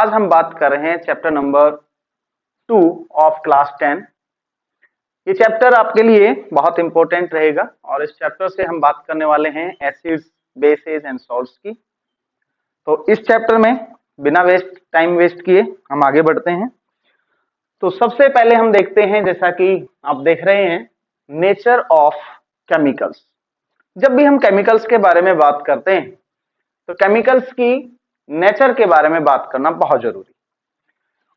आज हम बात कर रहे हैं चैप्टर नंबर 2 ऑफ क्लास 10। ये चैप्टर आपके लिए बहुत इंपॉर्टेंट रहेगा और इस चैप्टर से हम बात करने वाले हैं एसिड्स, बेसेस एंड सॉल्ट्स की। तो इस चैप्टर में बिना टाइम वेस्ट किए हम आगे बढ़ते हैं। तो सबसे पहले हम देखते हैं, जैसा कि आप देख रहे हैं, नेचर ऑफ केमिकल्स। जब भी हम केमिकल्स के बारे में बात करते हैं तो केमिकल्स की नेचर के बारे में बात करना बहुत जरूरी।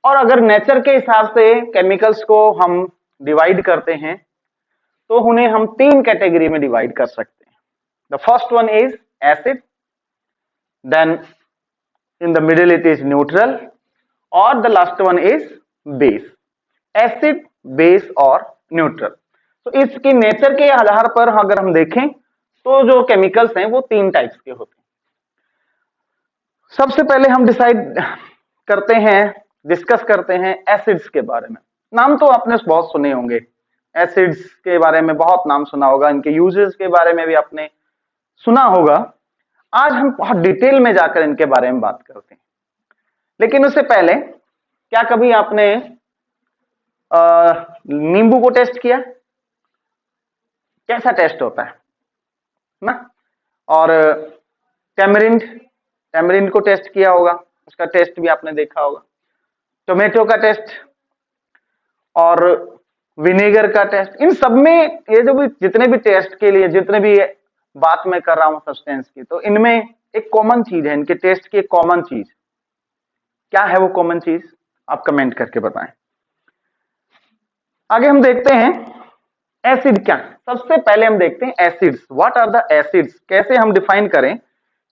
और अगर नेचर के हिसाब से केमिकल्स को हम डिवाइड करते हैं तो उन्हें हम 3 कैटेगरी में डिवाइड कर सकते हैं। The first one is acid, then in the middle it is neutral और the last one is base. Acid, base और न्यूट्रल। तो इसकी नेचर के आधार पर अगर हम देखें तो जो केमिकल्स हैं वो 3 टाइप्स के होते हैं। सबसे पहले हम डिस्कस करते हैं एसिड्स के बारे में। नाम तो आपने बहुत सुने होंगे, एसिड्स के बारे में बहुत नाम सुना होगा, इनके यूजेस के बारे में भी आपने सुना होगा। आज हम बहुत डिटेल में जाकर इनके बारे में बात करते हैं। लेकिन उससे पहले, क्या कभी आपने नींबू को टेस्ट किया? कैसा टेस्ट होता है ना? और टैमरिंड को टेस्ट किया होगा, उसका टेस्ट भी आपने देखा होगा। टोमेटो का टेस्ट और विनेगर का टेस्ट, इन सब में ये जो भी जितने भी टेस्ट के लिए जितने भी बात मैं कर रहा हूं सब्सटेंस की, तो इनमें एक कॉमन चीज है, इनके टेस्ट की एक कॉमन चीज। क्या है वो कॉमन चीज? आप कमेंट करके बताएं। आगे हम देखते हैं एसिड क्या है। सबसे पहले हम देखते हैं acids. What are the acids? कैसे हम डिफाइन करें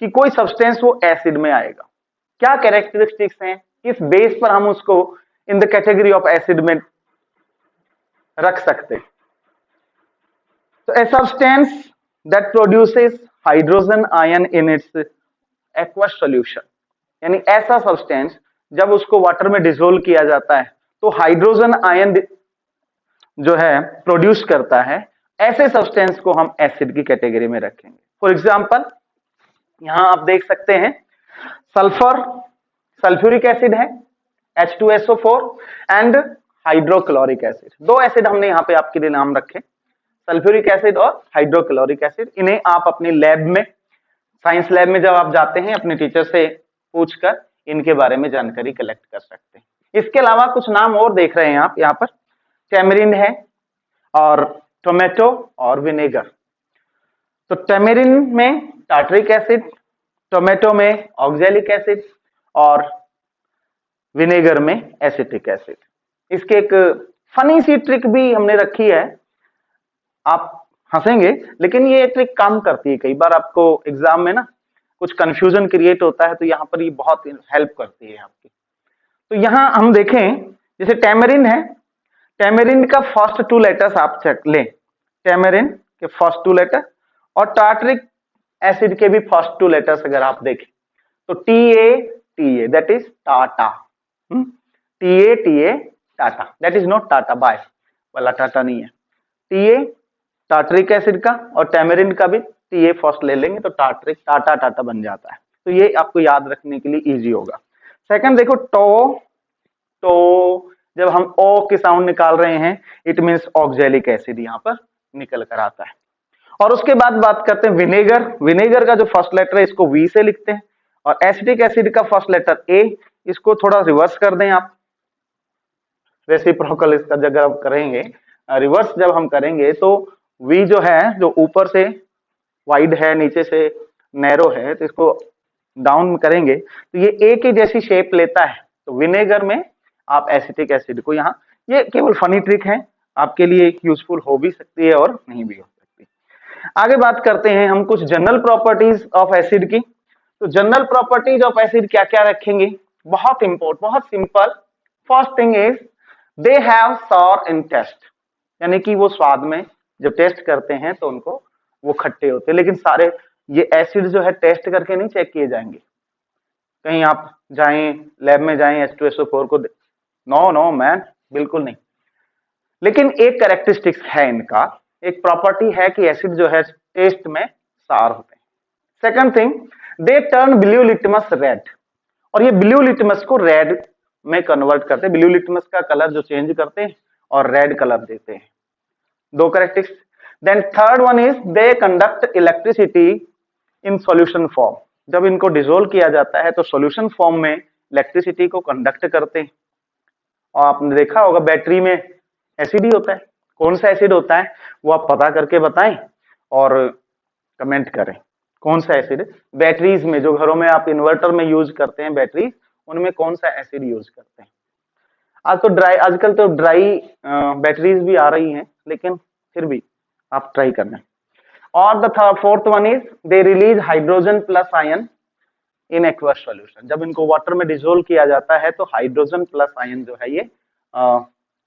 कि कोई सब्सटेंस वो एसिड में आएगा? क्या कैरेक्टरिस्टिक्स हैं, किस बेस पर हम उसको in the category of acid में रख सकते हैं? तो a substance that produces hydrogen ion in its aqueous solution, यानी ऐसा सब्सटेंस जब उसको वाटर में डिसोल्व किया जाता है तो हाइड्रोजन आयन जो है प्रोड्यूस करता है, ऐसे सब्सटेंस को हम एसिड की कैटेगरी में रखेंगे। फॉर एग्जांपल, यहां आप देख सकते हैं सल्फ्यूरिक एसिड है, H2SO4 and hydrochloric acid. 2 acid हमने यहाँ पे आपके लिए नाम रखे, सल्फ्यूरिक एसिड और हाइड्रोक्लोरिक एसिड। इन्हें आप अपनी लैब में, साइंस लैब में जब आप जाते हैं, अपने टीचर से पूछकर इनके बारे में जानकारी कलेक्ट कर सकते हैं। इसके अलावा कुछ नाम और देख रहे हैं आप यहाँ पर, टैमरिंड है और टोमेटो और विनेगर। तो टैमरिंड में टार्टरिक एसिड, टोमेटो में ऑक्सैलिक एसिड और विनेगर में एसिटिक एसिड। इसके एक फनी सी ट्रिक भी हमने रखी है, आप हंसेंगे लेकिन ये ट्रिक काम करती है। कई बार आपको एग्जाम में ना कुछ कंफ्यूजन क्रिएट होता है, तो यहाँ पर ये बहुत हेल्प करती है आपकी। तो यहाँ हम देखें, जैसे टैमरिंड है, टैमरिंड का फर्स्ट 2 लेटर्स आप चेक लें, टैमरिंड के फर्स्ट 2 लेटर, और टार्टरिक एसिड के भी फर्स्ट 2 लेटर्स अगर आप देखें तो TA that is Tata. TA Tata, that is not tata bye वाला टाटा नहीं है। TA टार्टरिक एसिड का और टैमरिंड का भी TA फर्स्ट ले लेंगे तो टार्टरिक टाटा बन जाता है। तो ये आपको याद रखने के लिए इजी होगा। सेकंड देखो, तो जब हम ओ के साउंड निकाल रहे हैं, इट मींस ऑक्सैलिक एसिड यहां पर निकल कर आता है। और उसके बाद बात करते हैं विनेगर का जो फर्स्ट लेटर है इसको V से लिखते हैं, और एसिटिक एसिड का फर्स्ट लेटर A। इसको थोड़ा रिवर्स कर दें आप, रेसिप्रोकल इसका जब करेंगे, रिवर्स जब हम करेंगे तो V जो है, जो ऊपर से वाइड है नीचे से नैरो है, तो इसको डाउन करेंगे तो ये A की जैसी शेप लेता है। तो विनेगर में आप एसिटिक एसिड को यहाँ, ये केवल फनी ट्रिक है, आपके लिए यूजफुल हो भी सकती है और नहीं भी हो सकती। आगे बात करते हैं हम कुछ जनरल प्रॉपर्टीज ऑफ एसिड की। तो जनरल प्रॉपर्टीज ऑफ एसिड क्या क्या रखेंगे? बहुत simple. First thing is they have sour in taste, यानी कि वो स्वाद में जब टेस्ट करते हैं तो उनको वो खट्टे होते हैं। लेकिन सारे ये एसिड जो है टेस्ट करके नहीं चेक किए जाएंगे। कहीं आप जाएं, लैब में जाएं, H2SO4 को, नो मैन, बिल्कुल नहीं। लेकिन एक कैरेक्टरिस्टिक्स है इनका, एक प्रॉपर्टी है कि एसिड जो है टेस्ट में सार होते हैं। Second thing, they turn blue litmus red. और ये ब्लू लिटमस को रेड में कन्वर्ट करते हैं, ब्लू लिटमस का कलर जो चेंज करते हैं और रेड कलर देते हैं। दो characteristics. Then third one is they conduct electricity in solution form. जब इनको डिसोल्व किया जाता है तो सॉल्यूशन फॉर्म में इलेक्ट्रिसिटी को कंडक्ट करते हैं। और आपने देखा होगा बैटरी में एसिड ही होता है। कौन सा एसिड होता है वो आप पता करके बताएं और कमेंट करें कौन सा एसिड। बैटरीज में जो घरों में आप इन्वर्टर में यूज करते हैं बैटरी, उनमें कौन सा एसिड यूज करते हैं। आजकल तो ड्राई बैटरीज भी आ रही हैं, लेकिन फिर भी आप ट्राई करना। और the fourth one is they release hydrogen plus ion in aqueous solution. जब इनको वाटर में डिसोल्व किया जाता है तो हाइड्रोजन प्लस आयन जो है ये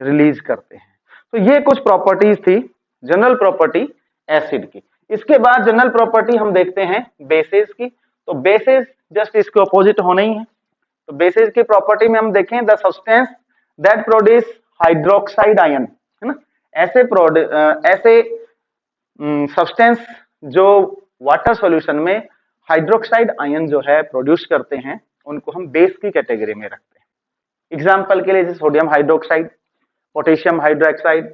रिलीज करते हैं। तो ये कुछ प्रॉपर्टीज थी जनरल प्रॉपर्टी एसिड की। इसके बाद जनरल प्रॉपर्टी हम देखते हैं बेसिस की। तो बेसिस जस्ट इसके ऑपोजिट होने ही है। तो बेसिस की प्रॉपर्टी में हम देखें the substance that produce hydroxide ion, है ना। ऐसे सब्सटेंस जो वाटर सॉल्यूशन में हाइड्रोक्साइड आयन जो है प्रोड्यूस करते हैं, उनको हम बेस की कैटेगरी में रखते हैं। एग्जाम्पल के लिए जैसे सोडियम हाइड्रोक्साइड, पोटेशियम हाइड्रोक्साइड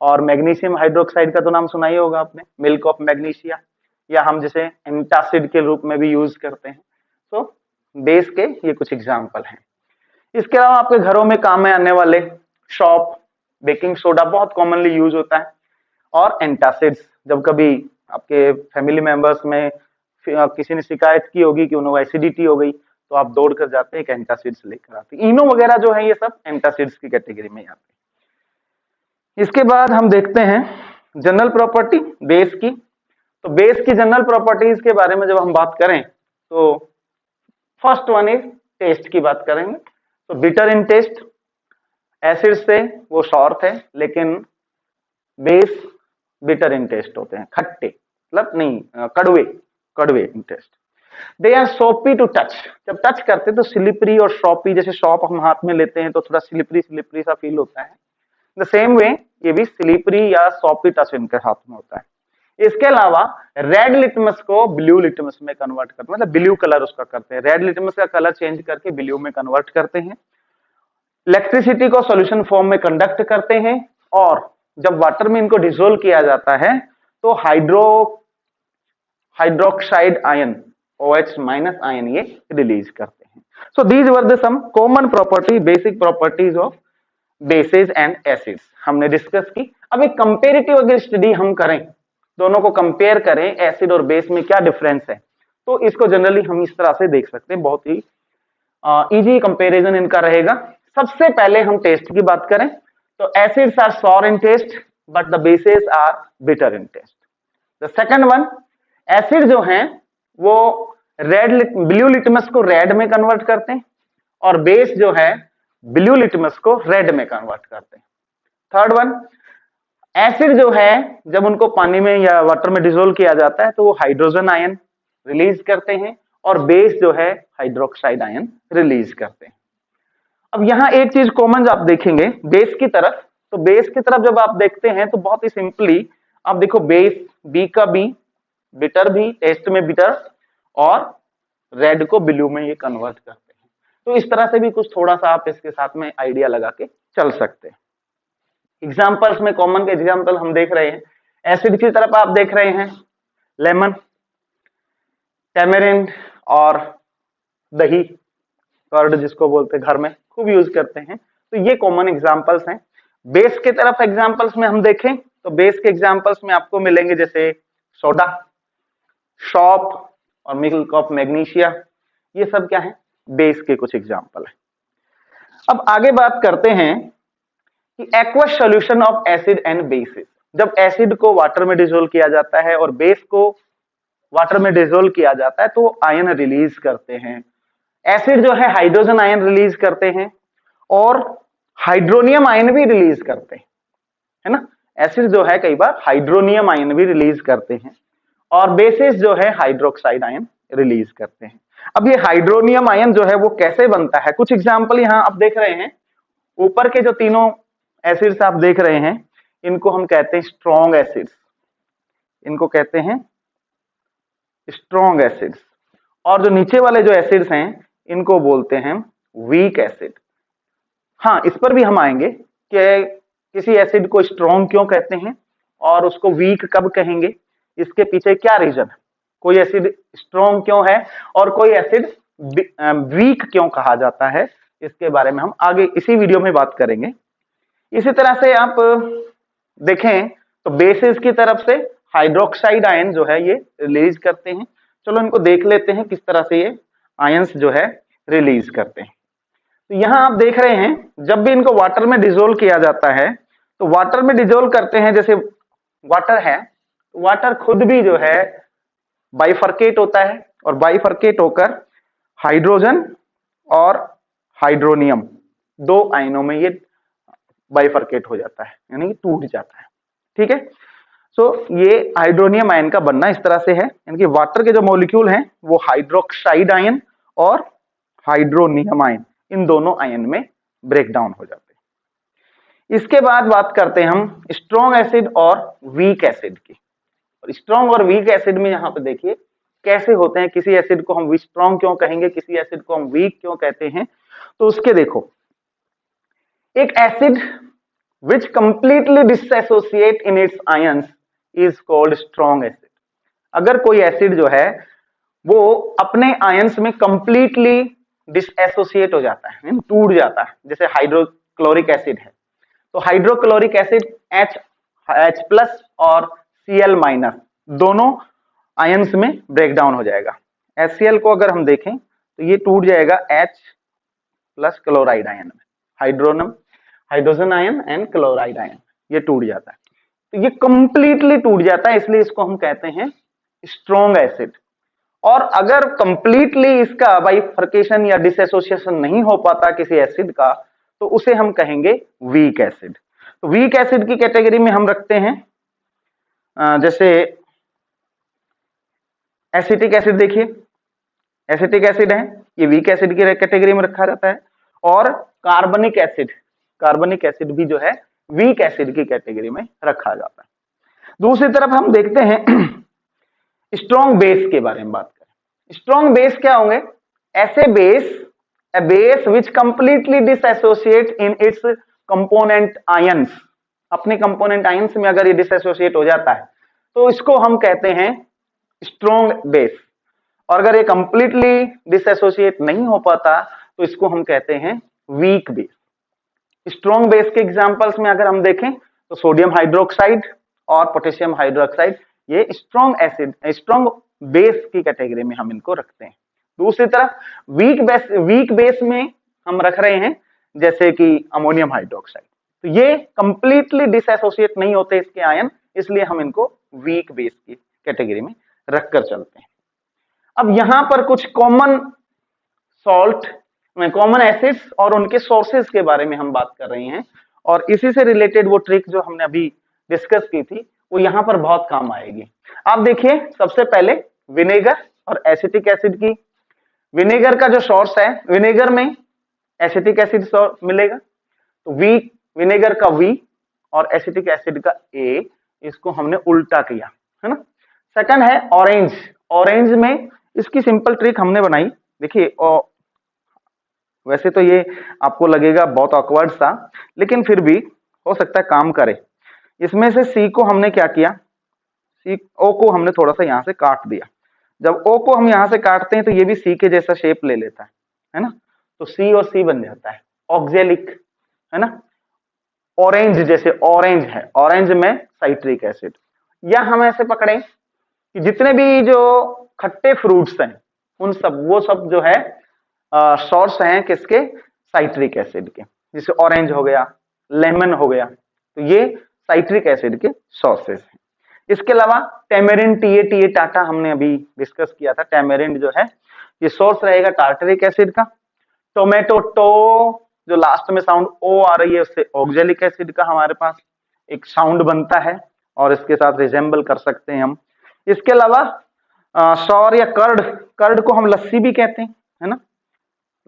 और मैग्नीशियम हाइड्रोक्साइड का तो नाम सुना ही होगा आपने, मिल्क ऑफ मैग्नीशिया, या हम जिसे एंटासिड के रूप में भी यूज करते हैं। तो बेस के ये कुछ एग्जाम्पल हैं। इसके अलावा आपके घरों में काम में आने वाले शॉप, बेकिंग सोडा बहुत कॉमनली यूज होता है, और एंटासिड्स। जब कभी आपके फैमिली मेंबर्स में किसी ने शिकायत की होगी कि उन्हें एसिडिटी हो गई, तो आप दौड़ कर जाते हैं एंटासिड्स लेकर आते हैं। इनो वगैरह जो है ये सब एंटासिड्स की कैटेगरी में आते हैं। इसके बाद हम देखते हैं जनरल प्रॉपर्टी बेस की। तो बेस की जनरल प्रॉपर्टीज के बारे में जब हम बात करें तो फर्स्ट वन इज टेस्ट की बात करेंगे। तो बिटर इन टेस्ट, एसिड से वो सॉर थे, लेकिन बेस बिटर इन टेस्ट होते हैं, खट्टे, मतलब नहीं कड़वे इन टेस्ट। दे आर सोपी टू टच, जब टच करते तो स्लिपरी और शॉपी, जैसे शॉप हम हाथ में लेते हैं तो थोड़ा स्लिपरी सा फील होता है। द सेम वे ये भी स्लिपरी या सॉपी टच इनके हाथ में होता है। इसके अलावा रेड लिटमस को ब्लू लिटमस में कन्वर्ट करते हैं, मतलब ब्लू कलर उसका करते हैं। रेड लिटमस का कलर चेंज करके ब्लू में कन्वर्ट करते हैं। इलेक्ट्रिसिटी को सॉल्यूशन फॉर्म में कंडक्ट करते हैं, और जब वाटर में इनको डिसोल्व किया जाता है तो hydroxide ion OH minus ion ये रिलीज करते हैं। So these were the some common property, basic properties of bases and acids हमने डिस्कस की। अब एक कंपेरेटिव अगर स्टडी हम करें, दोनों को कंपेयर करें एसिड और बेस में क्या डिफरेंस है, तो इसको जनरली हम इस तरह से देख सकते हैं। बहुत ही इजी कंपैरिजन इनका रहेगा। सबसे पहले हम टेस्ट की बात करें तो acids are sour in taste but the bases are bitter in taste. The second one, acid जो हैं वो ब्लू लिटमस को रेड में कन्वर्ट करते हैं, और बेस जो है ब्लू लिटमस को रेड में कन्वर्ट करते हैं। थर्ड वन, एसिड जो है जब उनको पानी में या वाटर में डिसोल्व किया जाता है तो वो हाइड्रोजन आयन रिलीज करते हैं, और बेस जो है हाइड्रोक्साइड आयन रिलीज करते हैं। अब यहां एक चीज कॉमन आप देखेंगे बेस की तरफ, तो बेस की तरफ जब आप देखते हैं तो बहुत ही सिंपली आप देखो, बेस बी का बी, बिटर भी, टेस्ट में बिटर, और रेड को ब्लू में ये कन्वर्ट करते हैं। तो इस तरह से भी कुछ थोड़ा सा आप इसके साथ में आइडिया लगा के चल सकते हैं। एग्जाम्पल्स में कॉमन के एग्जाम्पल हम देख रहे हैं। एसिड की तरफ आप देख रहे हैं लेमन, टेमेरिंड और दही, कर्ड जिसको बोलते हैं, घर में खूब यूज करते हैं। तो ये कॉमन एग्जाम्पल्स हैं। बेस की तरफ एग्जाम्पल्स में हम देखें तो बेस के एग्जाम्पल्स में आपको मिलेंगे जैसे सोडा, शॉप और मिल्क ऑफ मैग्नीशिया। ये सब क्या है, बेस के कुछ एग्जाम्पल है। अब आगे बात करते हैं कि aqueous solution of acid and bases. जब एसिड को वाटर में डिसोल्व किया जाता है और बेस को वाटर में डिसोल्व किया जाता है तो आयन रिलीज करते हैं। एसिड जो है हाइड्रोजन आयन रिलीज करते हैं और हाइड्रोनियम आयन भी रिलीज करते हैं, है ना। एसिड जो है कई बार हाइड्रोनियम आयन भी रिलीज करते हैं, और बेसिस जो है हाइड्रोक्साइड आयन रिलीज करते हैं। अब ये हाइड्रोनियम आयन जो है वो कैसे बनता है, कुछ एग्जाम्पल यहां आप देख रहे हैं। ऊपर के जो तीनों एसिड्स आप देख रहे हैं इनको हम कहते हैं स्ट्रॉन्ग एसिड्स, इनको कहते हैं स्ट्रॉन्ग एसिड्स। और जो नीचे वाले जो एसिड्स हैं इनको बोलते हैं वीक एसिड। हाँ, इस पर भी हम आएंगे कि किसी एसिड को स्ट्रॉन्ग क्यों कहते हैं और उसको वीक कब कहेंगे, इसके पीछे क्या रीजन है, कोई एसिड स्ट्रॉन्ग क्यों है और कोई एसिड वीक क्यों कहा जाता है, इसके बारे में हम आगे इसी वीडियो में बात करेंगे। इसी तरह से आप देखें तो बेसिस की तरफ से हाइड्रोक्साइड आयन जो है ये रिलीज करते हैं। चलो इनको देख लेते हैं किस तरह से ये आयंस जो है रिलीज करते हैं। तो यहां आप देख रहे हैं जब भी इनको वाटर में डिजोल्व किया जाता है तो वाटर में डिजोल्व करते हैं, जैसे वाटर है, वाटर खुद भी जो है बाइफरकेट होता है और बाइफरकेट होकर हाइड्रोजन और हाइड्रोनियम दो आयनों में ये बाइफरकेट हो जाता है, यानी कि टूट जाता है। ठीक है, सो ये हाइड्रोनियम आयन का बनना इस तरह से है, यानी कि वाटर के जो मॉलिक्यूल हैं वो हाइड्रोक्साइड आयन और हाइड्रोनियम आयन, इन दोनों आयन में ब्रेक डाउन हो जाते हैं। इसके बाद बात करते हैं हम स्ट्रॉन्ग एसिड और वीक एसिड की। और स्ट्रॉन्ग और वीक एसिड में यहां पे देखिए कैसे होते हैं, किसी एसिड को हम स्ट्रॉन्ग क्यों कहेंगे, किसी एसिड को हम वीक क्यों कहते हैं। तो उसके देखो, एक acid which completely disassociate in its ions is called strong acid। अगर कोई एसिड जो है वो अपने आयंस में कंप्लीटली डिसएसोसिएट हो जाता है, टूट जाता है, जैसे हाइड्रोक्लोरिक एसिड है, तो हाइड्रोक्लोरिक एसिड H+ और Cl- दोनों आयंस में ब्रेक डाउन हो जाएगा। HCl को अगर हम देखें तो ये टूट जाएगा H+ क्लोराइड आयन में, hydrogen ion and chloride ion, ये टूट जाता है। तो ये कंप्लीटली टूट जाता है, इसलिए इसको हम कहते हैं स्ट्रॉन्ग एसिड। और अगर कंप्लीटली इसका बाइफरकेशन या डिसएसोसिएशन नहीं हो पाता किसी एसिड का, तो उसे हम कहेंगे वीक एसिड। तो वीक एसिड की कैटेगरी में हम रखते हैं जैसे एसिटिक एसिड, देखिए एसिटिक एसिड है, ये वीक एसिड की कैटेगरी में रखा जाता है। और कार्बनिक एसिड भी जो है वीक एसिड की कैटेगरी में रखा जाता है। दूसरी तरफ हम देखते हैं स्ट्रॉन्ग बेस के बारे में बात करें। स्ट्रॉन्ग बेस क्या होंगे, ऐसे base which completely dissociate in its component ions, अपने कंपोनेंट आयंस में अगर ये डिसएसोसिएट हो जाता है तो इसको हम कहते हैं स्ट्रॉन्ग बेस। और अगर ये कंप्लीटली डिसएसोसिएट नहीं हो पाता तो इसको हम कहते हैं वीक बेस। स्ट्रॉन्ग बेस के एग्जांपल्स में अगर हम देखें तो सोडियम हाइड्रोक्साइड और पोटेशियम हाइड्रोक्साइड, ये स्ट्रॉन्ग बेस की कैटेगरी में हम इनको रखते हैं। दूसरी तरफ वीक बेस में हम रख रहे हैं जैसे कि अमोनियम हाइड्रोक्साइड, तो ये कंप्लीटली डिसएसोसिएट नहीं होते इसके आयन, इसलिए हम इनको वीक बेस की कैटेगरी में रखकर चलते हैं। अब यहां पर कुछ कॉमन एसिड्स और उनके सोर्सेज के बारे में हम बात कर रहे हैं, और इसी से रिलेटेड वो ट्रिक जो हमने अभी डिस्कस की थी वो यहां पर बहुत काम आएगी। आप देखिए सबसे पहले विनेगर और एसिटिक एसिड की। विनेगर का जो सोर्स है, विनेगर में एसिटिक एसिड मिलेगा, तो विनेगर का V और एसिटिक एसिड का A, इसको हमने उल्टा किया है ना। सेकंड है ऑरेंज में इसकी सिंपल ट्रिक हमने बनाई, देखिए वैसे तो ये आपको लगेगा बहुत ऑकवर्ड सा, लेकिन फिर भी हो सकता है काम करे। इसमें से C को हमने क्या किया, O को हमने थोड़ा सा यहां से काट दिया। जब O को हम यहां से काटते हैं तो ये भी C के जैसा शेप ले लेता है ना, तो C और C बन जाता है ऑक्जेलिक, है ना। ऑरेंज, जैसे ऑरेंज है, ऑरेंज में साइट्रिक एसिड। या हम ऐसे पकड़ें कि जितने भी जो खट्टे फ्रूट्स हैं वो सब जो है सोर्स हैं किसके, साइट्रिक एसिड के, जैसे ऑरेंज हो गया, लेमन हो गया, तो ये साइट्रिक एसिड के सोर्सेस हैं। इसके अलावा टेमेरिन, TA टाटा हमने अभी डिस्कस किया था, टेमेरिन जो है ये सोर्स रहेगा टार्टरिक एसिड का। टोमेटो जो लास्ट में साउंड O आ रही है उससे ऑक्जेलिक एसिड का हमारे पास एक साउंड बनता है और इसके साथ रिजेंबल कर सकते हैं हम। इसके अलावा सौर या कर्ड को हम लस्सी भी कहते हैं, है ना,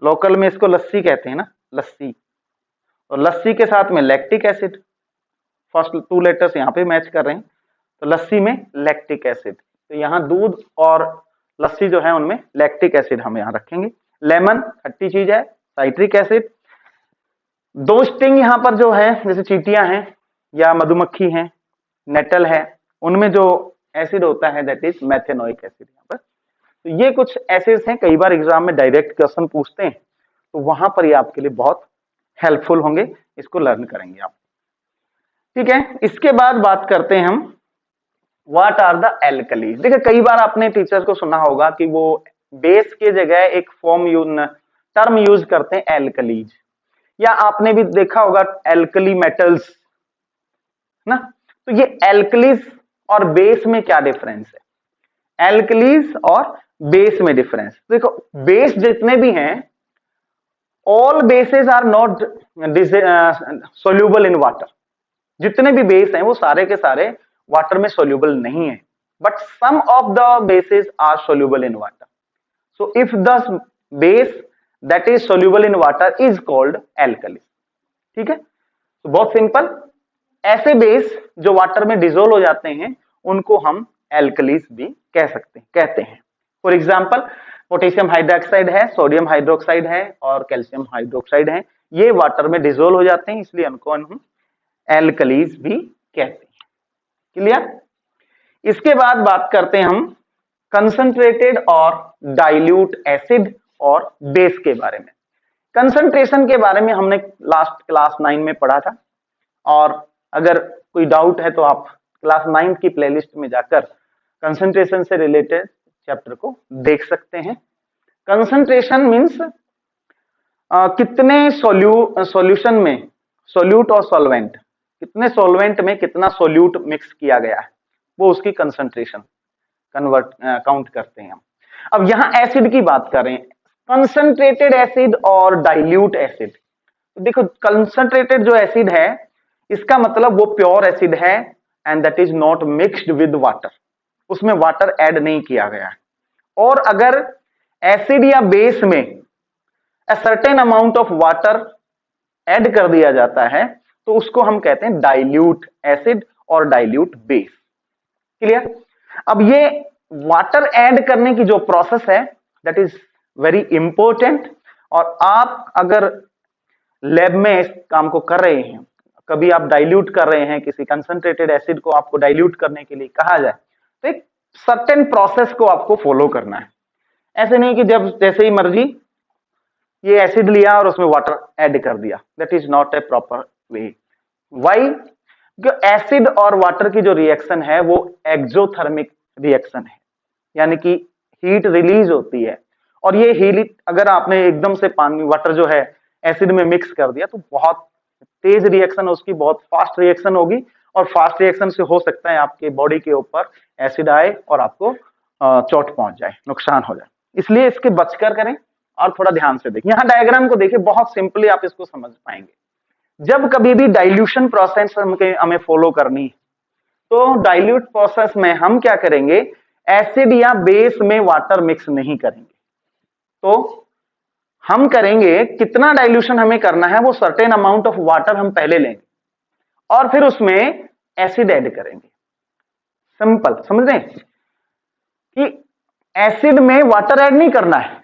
लोकल में इसको लस्सी कहते हैं ना, लस्सी। और लस्सी के साथ में लैक्टिक एसिड, फर्स्ट 2 लेटर्स यहाँ पे मैच कर रहे हैं, तो लस्सी में लैक्टिक एसिड, तो यहाँ दूध और लस्सी जो है उनमें लैक्टिक एसिड हम यहाँ रखेंगे। लेमन खट्टी चीज है, साइट्रिक एसिड। दो स्टिंग यहाँ पर जो है, जैसे चींटियां हैं या मधुमक्खी हैं, नेटल है, उनमें जो एसिड होता है दैट इज मेथेनोइक एसिड। यहाँ पर तो ये कुछ एसिड्स हैं, कई बार एग्जाम में डायरेक्ट क्वेश्चन पूछते हैं, तो वहां पर ये आपके लिए बहुत हेल्पफुल होंगे, इसको लर्न करेंगे आप। ठीक है, इसके बाद बात करते हैं हम व्हाट आर द एल्कलीज। देखिए कई बार आपने टीचर को सुना होगा कि वो बेस के जगह एक टर्म यूज करते हैं एल्कलीज, या आपने भी देखा होगा एल्कली मेटल्स ना। तो ये एल्कलीज और बेस में क्या डिफरेंस है? एल्कलीज और बेस में डिफरेंस देखो, बेस जितने भी हैं all bases are not soluble in water. जितने भी बेस हैं वो सारे के सारे वाटर में सोल्यूबल नहीं है, but some of the bases are soluble in water. So if the base that is soluble in water is called alkali. ठीक है, तो बहुत सिंपल, ऐसे बेस जो वाटर में डिजोल्व हो जाते हैं उनको हम एल्कलीज भी कहते हैं। फॉर एग्जाम्पल पोटेशियम हाइड्रोक्साइड है, सोडियम हाइड्रोक्साइड है और कैल्शियम हाइड्रोक्साइड है, ये वाटर में डिजोल्व हो जाते हैं, इसलिए उनको हम एल्कलीज भी कहते हैं। क्लियर? इसके बाद बात करते हैं हम कंसंट्रेटेड और डाइल्यूट एसिड और बेस के बारे में। कंसंट्रेशन के बारे में हमने लास्ट क्लास 9 में पढ़ा था, और अगर कोई डाउट है तो आप क्लास 9 की प्लेलिस्ट में जाकर कंसंट्रेशन से रिलेटेड चैप्टर को देख सकते हैं। कंसंट्रेशन मींस कितने सॉल्यूशन में सोल्यूट और सॉल्वेंट, कितने सॉल्वेंट में कितना सोल्यूट मिक्स किया गया है, वो उसकी कंसंट्रेशन काउंट करते हैं हम। अब यहां एसिड की बात करें, कंसंट्रेटेड एसिड और डाइल्यूट एसिड। देखो कंसंट्रेटेड जो एसिड है इसका मतलब वो प्योर एसिड है and that is not mixed with water, उसमें वाटर ऐड नहीं किया गया है। और अगर एसिड या बेस में a certain amount of water add कर दिया जाता है तो उसको हम कहते हैं डाइल्यूट एसिड और डाइल्यूट बेस। क्लियर? अब ये वाटर ऐड करने की जो प्रोसेस है दैट इज वेरी इंपॉर्टेंट, और आप अगर लैब में इस काम को कर रहे हैं, कभी आप डाइल्यूट कर रहे हैं किसी कंसंट्रेटेड एसिड को, आपको डाइल्यूट करने के लिए कहा जाए तो एक सर्टेन प्रोसेस को आपको फॉलो करना है। ऐसे नहीं कि जब जैसे ही मर्जी ये एसिड लिया और उसमें वाटर ऐड कर दिया, that is not a proper way. Why? Acid और वाटर की जो रिएक्शन है वो एक्सोथर्मिक रिएक्शन है, यानी कि हीट रिलीज होती है, और ये हीट अगर आपने एकदम से पानी वाटर जो है एसिड में मिक्स कर दिया तो बहुत तेज रिएक्शन, उसकी बहुत फास्ट रिएक्शन होगी, और फास्ट रिएक्शन से हो सकता है आपके बॉडी के ऊपर एसिड आए और आपको चोट पहुंच जाए, नुकसान हो जाए। इसलिए इसके बचकर करें और थोड़ा ध्यान से देखिए। यहाँ डायग्राम को देखिए, बहुत सिंपली आप इसको समझ पाएंगे। जब कभी भी डाइल्यूशन प्रोसेस हमें फॉलो करनी है तो डाइल्यूट प्रोसेस में हम क्या करेंगे, एसिड या बेस में वाटर मिक्स नहीं करेंगे। तो हम करेंगे, कितना डाइल्यूशन हमें करना है वो सर्टेन अमाउंट ऑफ वाटर हम पहले लेंगे और फिर उसमें एसिड ऐड करेंगे। सिंपल, समझ रहे हैं कि एसिड में वाटर ऐड नहीं करना है,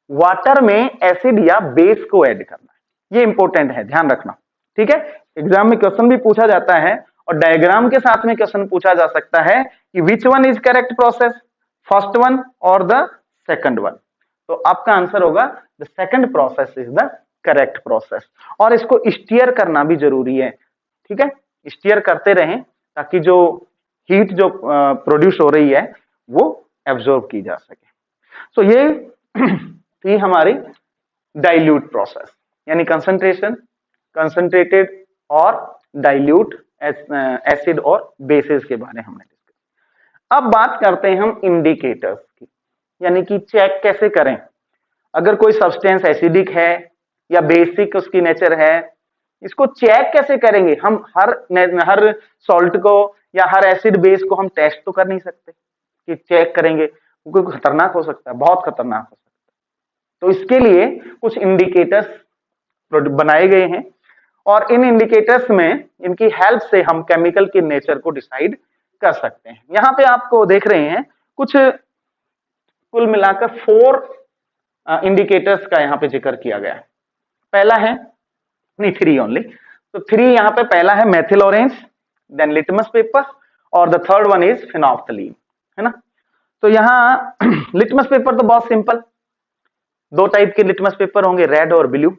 वाटर में एसिड या बेस को ऐड करना है। ये इंपॉर्टेंट है, ध्यान रखना। ठीक है, एग्जाम में क्वेश्चन भी पूछा जाता है और डायग्राम के साथ में क्वेश्चन पूछा जा सकता है कि which one is correct process, first one और द सेकंड वन। तो आपका आंसर होगा the second process is the correct process. और इसको स्टीयर करना भी जरूरी है। ठीक है, स्टीयर करते रहें ताकि जो हीट जो प्रोड्यूस हो रही है वो एब्जॉर्ब की जा सके। सो ये थी हमारी डाइल्यूट प्रोसेस, यानी कंसंट्रेशन, कंसंट्रेटेड और डाइल्यूट एसिड और बेसिस के बारे में हमने डिस्कस। अब बात करते हैं हम इंडिकेटर्स की, यानी कि चेक कैसे करें अगर कोई सब्सटेंस एसिडिक है या बेसिक उसकी नेचर है, इसको चेक कैसे करेंगे। हम हर सॉल्ट को या हर एसिड बेस को हम टेस्ट तो कर नहीं सकते कि चेक करेंगे, क्योंकि खतरनाक हो सकता है, बहुत खतरनाक हो सकता है। तो इसके लिए कुछ इंडिकेटर्स बनाए गए हैं और इन इंडिकेटर्स में इनकी हेल्प से हम केमिकल के नेचर को डिसाइड कर सकते हैं। यहां पे आपको देख रहे हैं कुछ कुल मिलाकर 4 इंडिकेटर्स का यहाँ पे जिक्र किया गया है। पहला है, नहीं 3 ओनली, तो 3 यहाँ पे पहला है methyl orange, then litmus paper, और the third one is phenolphthalein, है ना। तो यहाँ लिटमस पेपर तो बहुत सिंपल, 2 टाइप के लिटमस पेपर होंगे, रेड और ब्लू।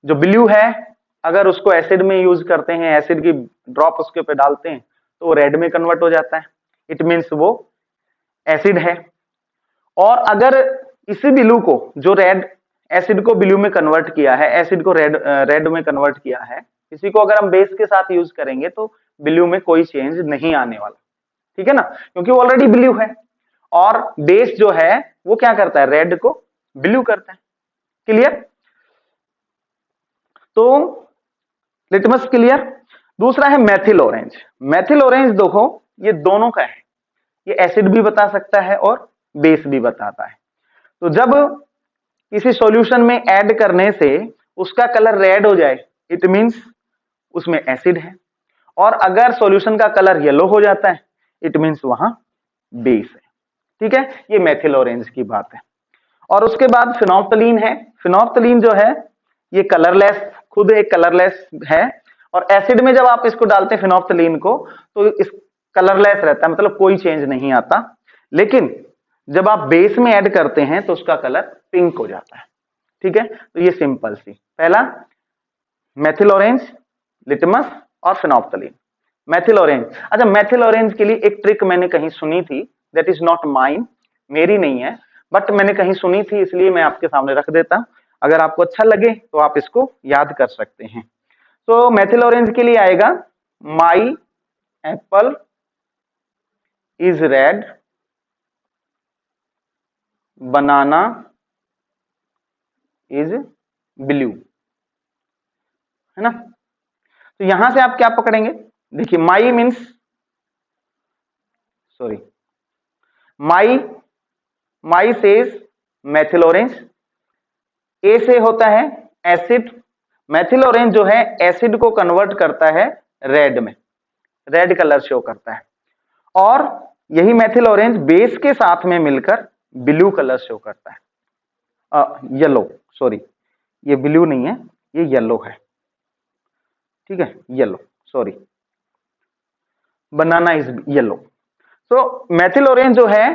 जो ब्लू है अगर उसको एसिड में यूज करते हैं, एसिड की ड्रॉप उसके ऊपर डालते हैं तो वो रेड में कन्वर्ट हो जाता है, इट मीन्स वो एसिड है। और अगर इसी ब्लू को, जो रेड एसिड को ब्लू में कन्वर्ट किया है, एसिड को रेड में कन्वर्ट किया है, इसी को अगर हम बेस के साथ यूज करेंगे तो ब्लू में कोई चेंज नहीं आने वाला, ठीक है ना, क्योंकि वो ऑलरेडी ब्लू है। और बेस जो है वो क्या करता है, रेड को ब्लू करता है। क्लियर? तो लिटमस क्लियर। दूसरा है मेथिल ऑरेंज। मेथिल ऑरेंज देखो ये दोनों का है, ये एसिड भी बता सकता है और बेस भी बताता है। तो जब किसी सॉल्यूशन में ऐड करने से उसका कलर रेड हो जाए, इट मींस उसमें एसिड है, और अगर सॉल्यूशन का कलर येलो हो जाता है, इट मींस वहां बेस है। ठीक है, ये मेथिल ऑरेंज की बात है। और उसके बाद फिनोल्फ्थलीन है। फिनोल्फ्थलीन जो है ये कलरलेस, खुद एक कलरलेस है, और एसिड में जब आप इसको डालते हैं फिनोल्फ्थलीन को तो इस कलरलेस रहता है, मतलब कोई चेंज नहीं आता। लेकिन जब आप बेस में ऐड करते हैं तो उसका कलर पिंक हो जाता है। ठीक है, तो ये सिंपल सी, पहला मेथिल ऑरेंज, लिटमस और फिनोल्फ्थलीन। मेथिल ऑरेंज, अच्छा मेथिल ऑरेंज के लिए एक ट्रिक मैंने कहीं सुनी थी, दैट इज नॉट माइन, मेरी नहीं है, बट मैंने कहीं सुनी थी, इसलिए मैं आपके सामने रख देता हूं। अगर आपको अच्छा लगे तो आप इसको याद कर सकते हैं। तो मेथिल ऑरेंज के लिए आएगा, माई Apple is red, banana is blue, है ना। तो यहां से आप क्या पकड़ेंगे, देखिए माई मीन्स, सॉरी, माई सेज मेथिल ऑरेंज, ए से होता है एसिड, मेथिल ऑरेंज जो है एसिड को कन्वर्ट करता है रेड में, रेड कलर शो करता है, और यही मेथिल ऑरेंज बेस के साथ में मिलकर ब्लू कलर शो करता है, येलो, सॉरी ये ब्लू नहीं है, ये येलो है। ठीक है, yellow, sorry, banana is yellow. तो मेथिल ऑरेंज जो है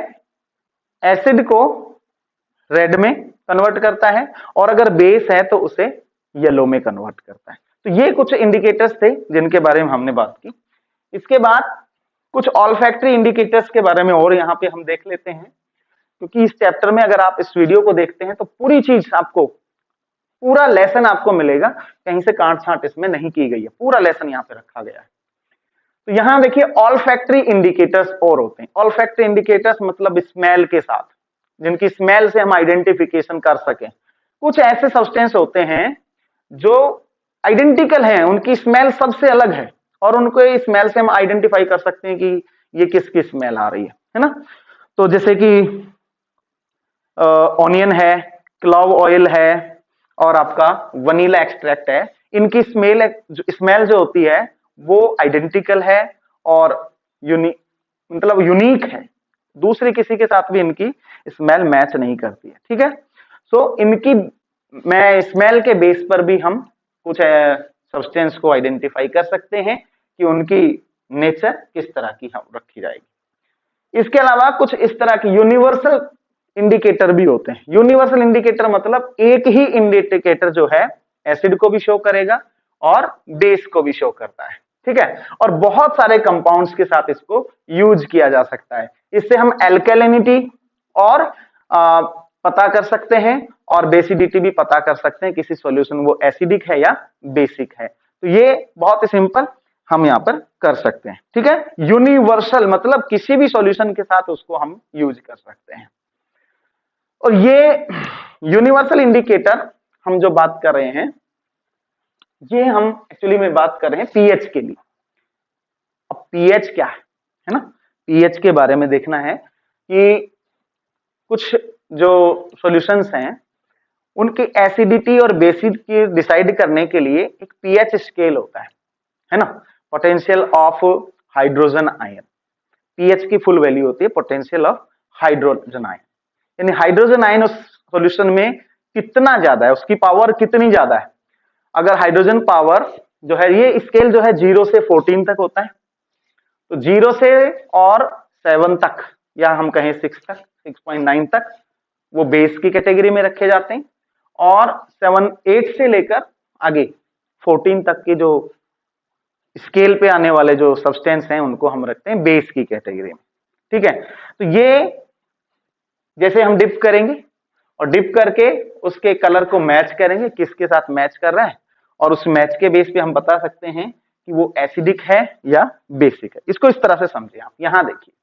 एसिड को रेड में कन्वर्ट करता है, और अगर बेस है तो उसे येलो में कन्वर्ट करता है। तो ये कुछ इंडिकेटर्स थे जिनके बारे में हमने बात की। इसके बाद कुछ ऑल्फैक्टरी इंडिकेटर्स के बारे में और यहाँ पे हम देख लेते हैं, क्योंकि इस चैप्टर में अगर आप इस वीडियो को देखते हैं तो पूरी चीज आपको, पूरा लेसन आपको मिलेगा, कहीं से काट छांट इसमें नहीं की गई है, पूरा लेसन यहाँ पे रखा गया है। तो यहां देखिए ऑल्फैक्टरी इंडिकेटर्स और होते हैं। ऑल्फैक्टरी इंडिकेटर्स मतलब स्मेल के साथ, जिनकी स्मेल से हम आइडेंटिफिकेशन कर सकें। कुछ ऐसे सब्सटेंस होते हैं जो आइडेंटिकल हैं, उनकी स्मेल सबसे अलग है, और उनको स्मेल से हम आइडेंटिफाई कर सकते हैं कि ये किसकी स्मेल आ रही है ना। तो जैसे कि ऑनियन है, क्लव ऑयल है, और आपका वनीला एक्सट्रैक्ट है, इनकी स्मेल जो होती है वो आइडेंटिकल है और मतलब यूनिक है, दूसरे किसी के साथ भी इनकी स्मेल मैच नहीं करती है। ठीक है, सो इनकी मैं स्मेल के बेस पर भी हम कुछ सब्सटेंस को आइडेंटिफाई कर सकते हैं कि उनकी नेचर किस तरह की हम रखी जाएगी। इसके अलावा कुछ इस तरह की यूनिवर्सल इंडिकेटर भी होते हैं। यूनिवर्सल इंडिकेटर मतलब एक ही इंडिकेटर जो है एसिड को भी शो करेगा और बेस को भी शो करता है। ठीक है, और बहुत सारे कंपाउंड्स के साथ इसको यूज किया जा सकता है। इससे हम एल्केलिनिटी और पता कर सकते हैं और बेसिडिटी भी पता कर सकते हैं, किसी सॉल्यूशन वो एसिडिक है या बेसिक है। तो ये बहुत ही सिंपल हम यहां पर कर सकते हैं। ठीक है, यूनिवर्सल मतलब किसी भी सॉल्यूशन के साथ उसको हम यूज कर सकते हैं। और ये यूनिवर्सल इंडिकेटर हम जो बात कर रहे हैं, ये हम एक्चुअली में बात कर रहे हैं पीएच के लिए। अब पीएच क्या है ना, पीएच के बारे में देखना है कि कुछ जो सॉल्यूशंस हैं उनकी एसिडिटी और बेसिडिटी डिसाइड करने के लिए एक पीएच स्केल होता है ना, potential of hydrogen ion. PH की फुल वैल्यू होती है पोटेंशियल ऑफ हाइड्रोजन आयन, यानी हाइड्रोजन आयन उस सॉल्यूशन में कितना ज्यादा है, उसकी पावर कितनी ज्यादा है। अगर हाइड्रोजन पावर जो है, ये स्केल जो है 0 से 14 तक होता है, तो 0 से और 7 तक या हम कहें 6 तक 6.9 तक वो बेस की कैटेगरी में रखे जाते हैं, और 8 से लेकर आगे 14 तक के जो स्केल पे आने वाले जो सब्सटेंस हैं उनको हम रखते हैं बेस की कैटेगरी में। ठीक है, तो ये जैसे हम डिप करेंगे और डिप करके उसके कलर को मैच करेंगे, किसके साथ मैच कर रहा है, और उस मैच के बेस पे हम बता सकते हैं कि वो एसिडिक है या बेसिक है। इसको इस तरह से समझिए आप। यहां देखिए,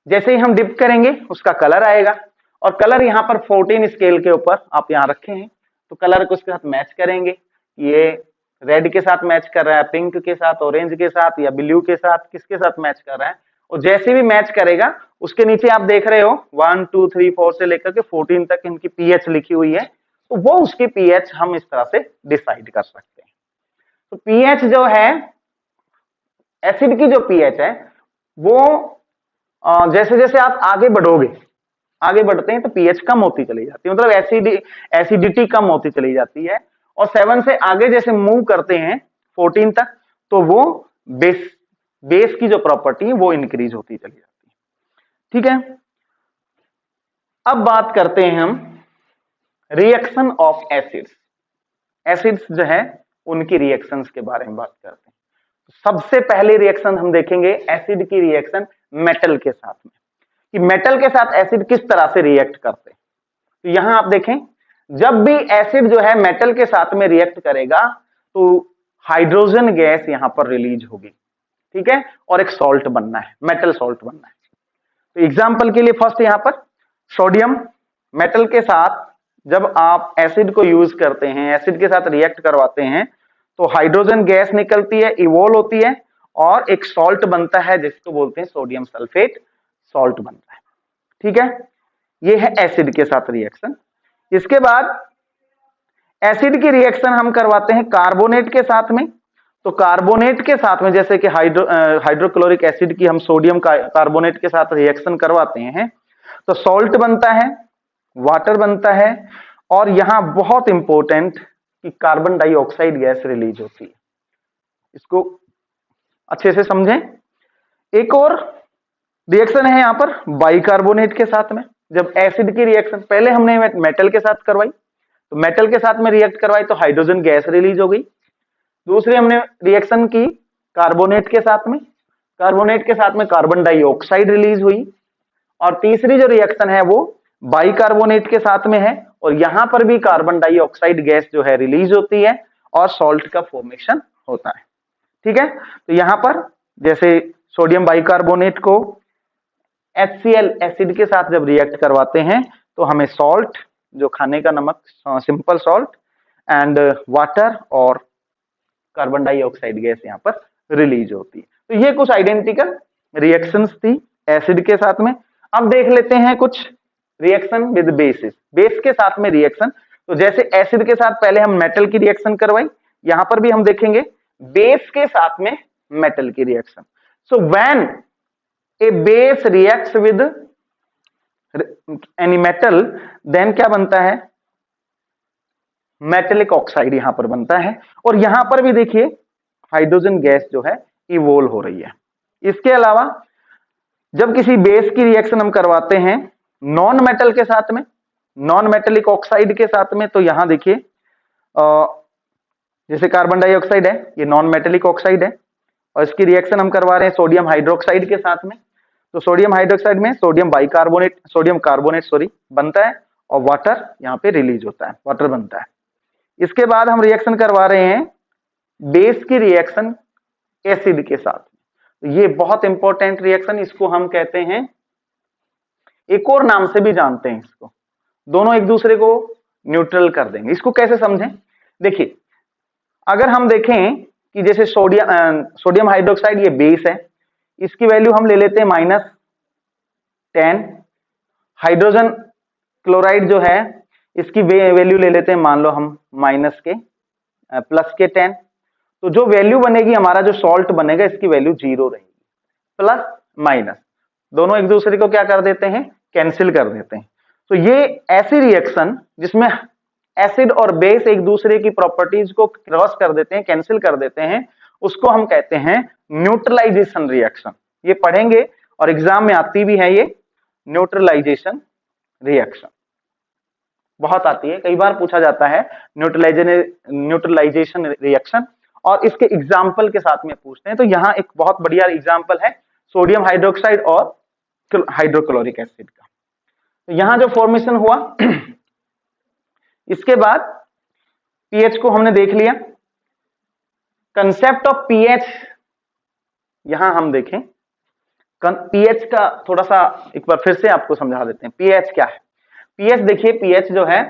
जैसे ही हम डिप करेंगे उसका कलर आएगा, और कलर यहाँ पर 14 स्केल के ऊपर आप यहाँ रखे हैं, तो कलर को उसके साथ मैच करेंगे। ये रेड के साथ मैच कर रहा है, पिंक के साथ, ऑरेंज के साथ, या ब्लू के साथ, किसके साथ मैच कर रहा है। और जैसे भी मैच करेगा उसके नीचे आप देख रहे हो 1 2 3 4 से लेकर के 14 तक इनकी पीएच लिखी हुई है, तो वो उसकी पीएच हम इस तरह से डिसाइड कर सकते हैं। तो पीएच जो है, एसिड की जो पीएच है वो जैसे जैसे आप आगे बढ़ोगे, आगे बढ़ते हैं तो पीएच कम होती चली जाती है, मतलब एसिडिटी कम होती चली जाती है। और 7 से आगे जैसे मूव करते हैं 14 तक, तो वो बेस की जो प्रॉपर्टी है वो इंक्रीज होती चली जाती है। ठीक है, अब बात करते हैं हम रिएक्शन ऑफ एसिड्स। एसिड्स जो है उनकी रिएक्शंस के बारे में बात करते हैं। सबसे पहले रिएक्शन हम देखेंगे एसिड की रिएक्शन मेटल के साथ में, कि मेटल के साथ एसिड किस तरह से रिएक्ट करते हैं। तो यहां आप देखें, जब भी एसिड जो है मेटल के साथ में रिएक्ट करेगा तो हाइड्रोजन गैस यहां पर रिलीज होगी। ठीक है, और एक सॉल्ट बनना है, मेटल सॉल्ट बनना है। तो एग्जांपल के लिए फर्स्ट यहां पर सोडियम मेटल के साथ जब आप एसिड को यूज करते हैं, एसिड के साथ रिएक्ट करवाते हैं, तो हाइड्रोजन गैस निकलती है, इवोल्व होती है, और एक सॉल्ट बनता है जिसको बोलते हैं सोडियम सल्फेट सॉल्ट बनता है। ठीक है, ये है एसिड के साथ रिएक्शन। इसके बाद एसिड की रिएक्शन हम करवाते हैं कार्बोनेट के साथ में। तो कार्बोनेट के साथ में जैसे कि हाइड्रोक्लोरिक एसिड की हम सोडियम कार्बोनेट के साथ रिएक्शन करवाते हैं, तो सॉल्ट बनता है, वाटर बनता है, और यहां बहुत इंपॉर्टेंट कि कार्बन डाइऑक्साइड गैस रिलीज होती है। इसको अच्छे से समझें। एक और रिएक्शन है यहां पर बाइकार्बोनेट के साथ में। जब एसिड की रिएक्शन पहले हमने मेटल के साथ करवाई, तो मेटल के साथ में रिएक्ट करवाई तो हाइड्रोजन गैस रिलीज हो गई। दूसरी हमने रिएक्शन की कार्बोनेट के साथ में, कार्बोनेट के साथ में कार्बन डाइऑक्साइड रिलीज हुई। और तीसरी जो रिएक्शन है वो बाइकार्बोनेट के साथ में है, और यहां पर भी कार्बन डाइऑक्साइड गैस जो है रिलीज होती है और सॉल्ट का फॉर्मेशन होता है। ठीक है, तो यहां पर जैसे सोडियम बाइकार्बोनेट को HCl एसिड के साथ जब रिएक्ट करवाते हैं तो हमें सॉल्ट, जो खाने का नमक, सिंपल सॉल्ट, एंड वाटर और कार्बन डाइऑक्साइड गैस यहां पर रिलीज होती है। तो ये कुछ आइडेंटिकल रिएक्शंस थी एसिड के साथ में। अब देख लेते हैं कुछ रिएक्शन विद बेसिस, बेस के साथ में रिएक्शन। तो जैसे एसिड के साथ पहले हम मेटल की रिएक्शन करवाई, यहां पर भी हम देखेंगे बेस के साथ में मेटल की reaction. So when a base reacts with any metal, then क्या बनता है, मेटेलिक ऑक्साइड यहां पर बनता है। और यहां पर भी देखिए हाइड्रोजन गैस जो है इवोल्व हो रही है। इसके अलावा जब किसी बेस की रिएक्शन हम करवाते हैं नॉन मेटल के साथ में, नॉन मेटेलिक ऑक्साइड के साथ में, तो यहां देखिए जैसे कार्बन डाइऑक्साइड है, ये नॉन मेटेलिक ऑक्साइड है, और इसकी रिएक्शन हम करवा रहे हैं सोडियम हाइड्रोक्साइड के साथ में। तो सोडियम हाइड्रोक्साइड में सोडियम कार्बोनेट बनता है, और वाटर यहां पे रिलीज होता है, वाटर बनता है। इसके बाद हम रिएक्शन करवा रहे हैं बेस की रिएक्शन एसिड के साथ। तो ये बहुत इंपॉर्टेंट रिएक्शन, इसको हम कहते हैं, एक और नाम से भी जानते हैं इसको, दोनों एक दूसरे को न्यूट्रल कर देंगे। इसको कैसे समझें, देखिए अगर हम देखें कि जैसे सोडियम हाइड्रोक्साइड ये बेस है, इसकी वैल्यू हम ले लेते हैं -10। हाइड्रोजन क्लोराइड जो है इसकी वैल्यू ले लेते हैं, मान लो हम +10। तो जो वैल्यू बनेगी, हमारा जो सॉल्ट बनेगा, इसकी वैल्यू 0 रहेगी। प्लस माइनस दोनों एक दूसरे को क्या कर देते हैं, कैंसिल कर देते हैं। तो ये ऐसी रिएक्शन जिसमें एसिड और बेस एक दूसरे की प्रॉपर्टीज को क्रॉस कर देते हैं, कैंसिल कर देते हैं, उसको हम कहते हैं न्यूट्रलाइजेशन रिएक्शन। ये पढ़ेंगे और एग्जाम में आती भी है ये न्यूट्रलाइजेशन रिएक्शन, बहुत आती है, कई बार पूछा जाता है न्यूट्रलाइजेशन रिएक्शन, और इसके एग्जाम्पल के साथ में पूछते हैं। तो यहाँ एक बहुत बढ़िया एग्जाम्पल है सोडियम हाइड्रोक्साइड और हाइड्रोक्लोरिक एसिड का। तो यहां जो फॉर्मेशन हुआ इसके बाद पीएच को हमने देख लिया। कंसेप्ट ऑफ पीएच यहां हम देखें, पीएच का थोड़ा सा एक बार फिर से आपको समझा देते हैं पीएच क्या है। पीएच देखिए, पीएच जो है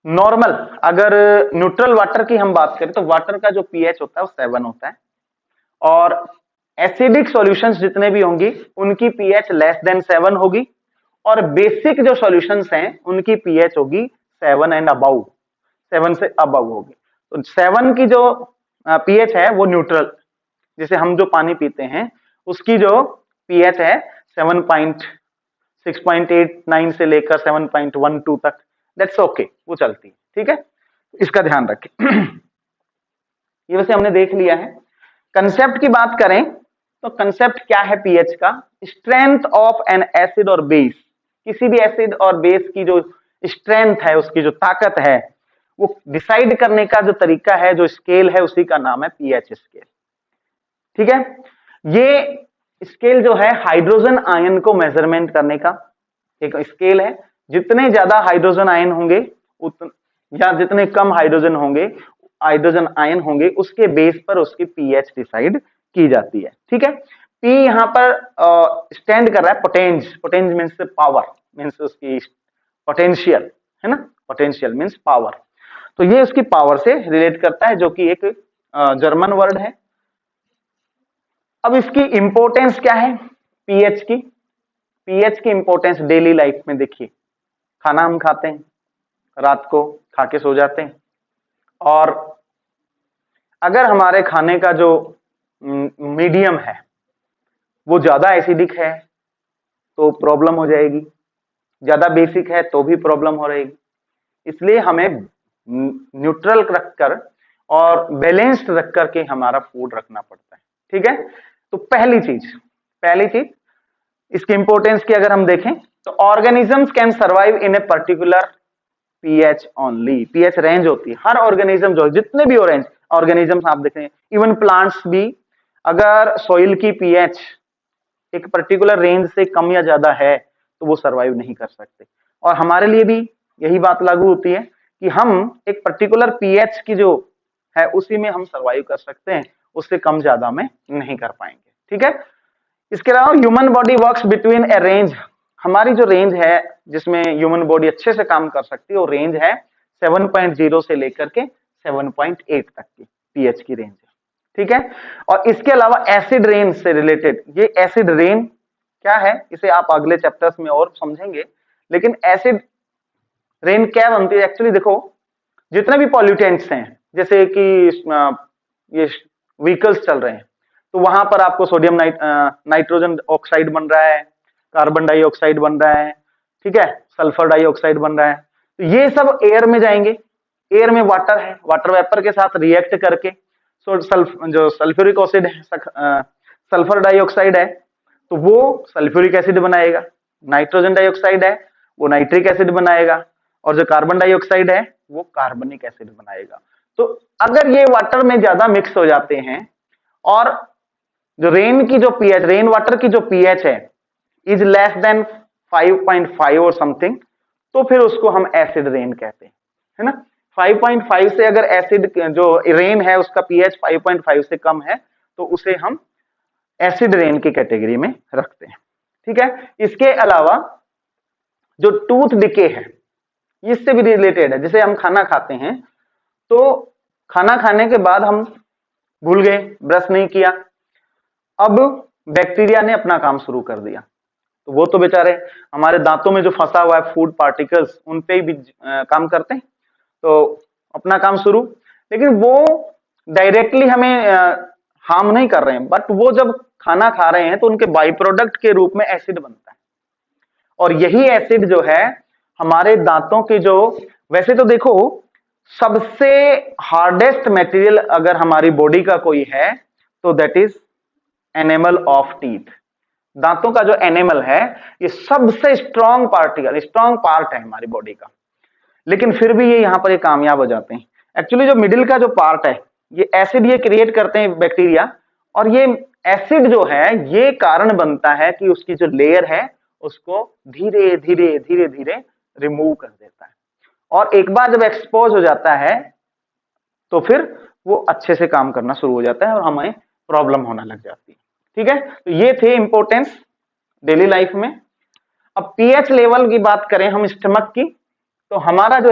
नॉर्मल, अगर न्यूट्रल वाटर की हम बात करें तो वाटर का जो पीएच होता है वो 7 होता है, और एसिडिक सॉल्यूशंस जितने भी होंगी उनकी पीएच लेस देन 7 होगी, और बेसिक जो सॉल्यूशंस हैं उनकी पीएच होगी 7 एंड अबव, 7 से अबव होगी। तो 7 की जो पीएच है वो न्यूट्रल, जिसे हम जो पानी पीते हैं उसकी जो पीएच है 6.89 से लेकर 7.12 तक, दैट्स ओके, वो चलती है, ठीक है, इसका ध्यान रखें। ये वैसे हमने देख लिया है। कंसेप्ट की बात करें तो कंसेप्ट क्या है पीएच का, स्ट्रेंथ ऑफ एन एसिड और बेस, किसी भी एसिड और बेस की जो स्ट्रेंथ है, उसकी जो ताकत है, वो डिसाइड करने का जो तरीका है, जो स्केल है, उसी का नाम है पीएच स्केल, ठीक है। ये स्केल जो है हाइड्रोजन आयन को मेजरमेंट करने का एक स्केल है। जितने ज्यादा हाइड्रोजन आयन होंगे या जितने कम हाइड्रोजन आयन होंगे उसके बेस पर उसकी पीएच डिसाइड की जाती है, ठीक है। पी यहां पर स्टैंड कर रहा है पोटेंज, पोटेंज मीन्स पावर, मीन्स उसकी पोटेंशियल है ना, पोटेंशियल मीन्स पावर। तो ये उसकी पावर से रिलेट करता है, जो कि एक जर्मन वर्ड है। अब इसकी इंपॉर्टेंस क्या है पीएच की, पीएच की इंपॉर्टेंस डेली लाइफ में देखिए, खाना हम खाते हैं, रात को खा के सो जाते हैं, और अगर हमारे खाने का जो मीडियम है वो ज्यादा एसिडिक है तो प्रॉब्लम हो जाएगी, ज्यादा बेसिक है तो भी प्रॉब्लम हो रहेगी। इसलिए हमें न्यूट्रल रखकर और बैलेंस्ड रख करके हमारा फूड रखना पड़ता है, ठीक है। तो पहली चीज इसकी इंपॉर्टेंस की अगर हम देखें तो organisms can survive in a particular pH only. PH range होती है, हर ऑर्गेनिज्म जो जितने भी ऑर्गेनिजम्स आप देखें, इवन प्लांट्स भी, अगर सॉइल की पीएच एक पर्टिकुलर रेंज से कम या ज्यादा है तो वो सर्वाइव नहीं कर सकते। और हमारे लिए भी यही बात लागू होती है कि हम एक पर्टिकुलर पीएच की जो है उसी में हम सर्वाइव कर सकते हैं, उससे कम ज्यादा में नहीं कर पाएंगे, ठीक है। इसके अलावा ह्यूमन बॉडी वर्क्स बिटवीन ए रेंज, हमारी जो रेंज है जिसमें ह्यूमन बॉडी अच्छे से काम कर सकती है वो रेंज है 7.0 से लेकर के 7.8 तक की पीएच की रेंज है, ठीक है। और इसके अलावा एसिड रेन से रिलेटेड, ये एसिड रेन क्या है इसे आप अगले चैप्टर्स में और समझेंगे, लेकिन एसिड रेन क्या बनती है एक्चुअली, देखो जितने भी पॉल्यूटेंट्स हैं, जैसे कि ये व्हीकल्स चल रहे हैं तो वहां पर आपको सोडियम नाइट्रोजन ऑक्साइड बन रहा है, कार्बन डाइऑक्साइड बन रहा है, ठीक है, सल्फर डाइऑक्साइड बन रहा है, तो ये सब एयर में जाएंगे। एयर में वाटर है, वाटर वेपर के साथ रिएक्ट करके जो सल्फ्यूरिक एसिड है, सल्फर डाइऑक्साइड है, तो वो सल्फ्यूरिक एसिड बनाएगा, नाइट्रोजन डाइऑक्साइड है वो नाइट्रिक एसिड बनाएगा, और जो कार्बन डाइऑक्साइड है वो कार्बनिक एसिड बनाएगा। तो अगर ये वाटर में ज्यादा मिक्स हो जाते हैं और जो रेन की जो पीएच, रेन वाटर की जो पीएच है इज लेस देन 5.5 और समथिंग, तो फिर उसको हम एसिड रेन कहते हैं, है ना। 5.5 से अगर एसिड जो रेन है उसका पीएच 5.5 से कम है तो उसे हम एसिड रेन की कैटेगरी में रखते हैं, ठीक है। इसके अलावा जो टूथ डिके है इससे भी रिलेटेड है, जैसे हम खाना खाते हैं तो खाना खाने के बाद हम भूल गए, ब्रश नहीं किया, अब बैक्टीरिया ने अपना काम शुरू कर दिया, तो वो तो बेचारे हमारे दांतों में जो फंसा हुआ है फूड पार्टिकल्स उन पे भी काम करते हैं, तो अपना काम शुरू, लेकिन वो डायरेक्टली हमें हार्म नहीं कर रहे हैं, बट वो जब खाना खा रहे हैं तो उनके बाई प्रोडक्ट के रूप में एसिड बनता है, और यही एसिड जो है हमारे दांतों के जो, वैसे तो देखो सबसे हार्डेस्ट मटेरियल अगर हमारी बॉडी का कोई है तो that is enamel of teeth. दांतों का जो एनेमल है ये सबसे स्ट्रॉन्ग पार्टिकल, स्ट्रॉन्ग पार्ट है हमारी बॉडी का, लेकिन फिर भी ये यहाँ पर ये कामयाब हो जाते हैं। एक्चुअली जो मिडिल का जो पार्ट है ये एसिड ये क्रिएट करते हैं बैक्टीरिया, और ये एसिड जो है ये कारण बनता है कि उसकी जो लेयर है उसको धीरे धीरे धीरे धीरे रिमूव कर देता है, और एक बार जब एक्सपोज हो जाता है तो फिर वो अच्छे से काम करना शुरू हो जाता है और हमें प्रॉब्लम होने लग जाती है। ठीक है, तो ये थे इंपॉर्टेंस डेली लाइफ में। अब पीएच लेवल की बात करें हम स्टमक की, तो हमारा जो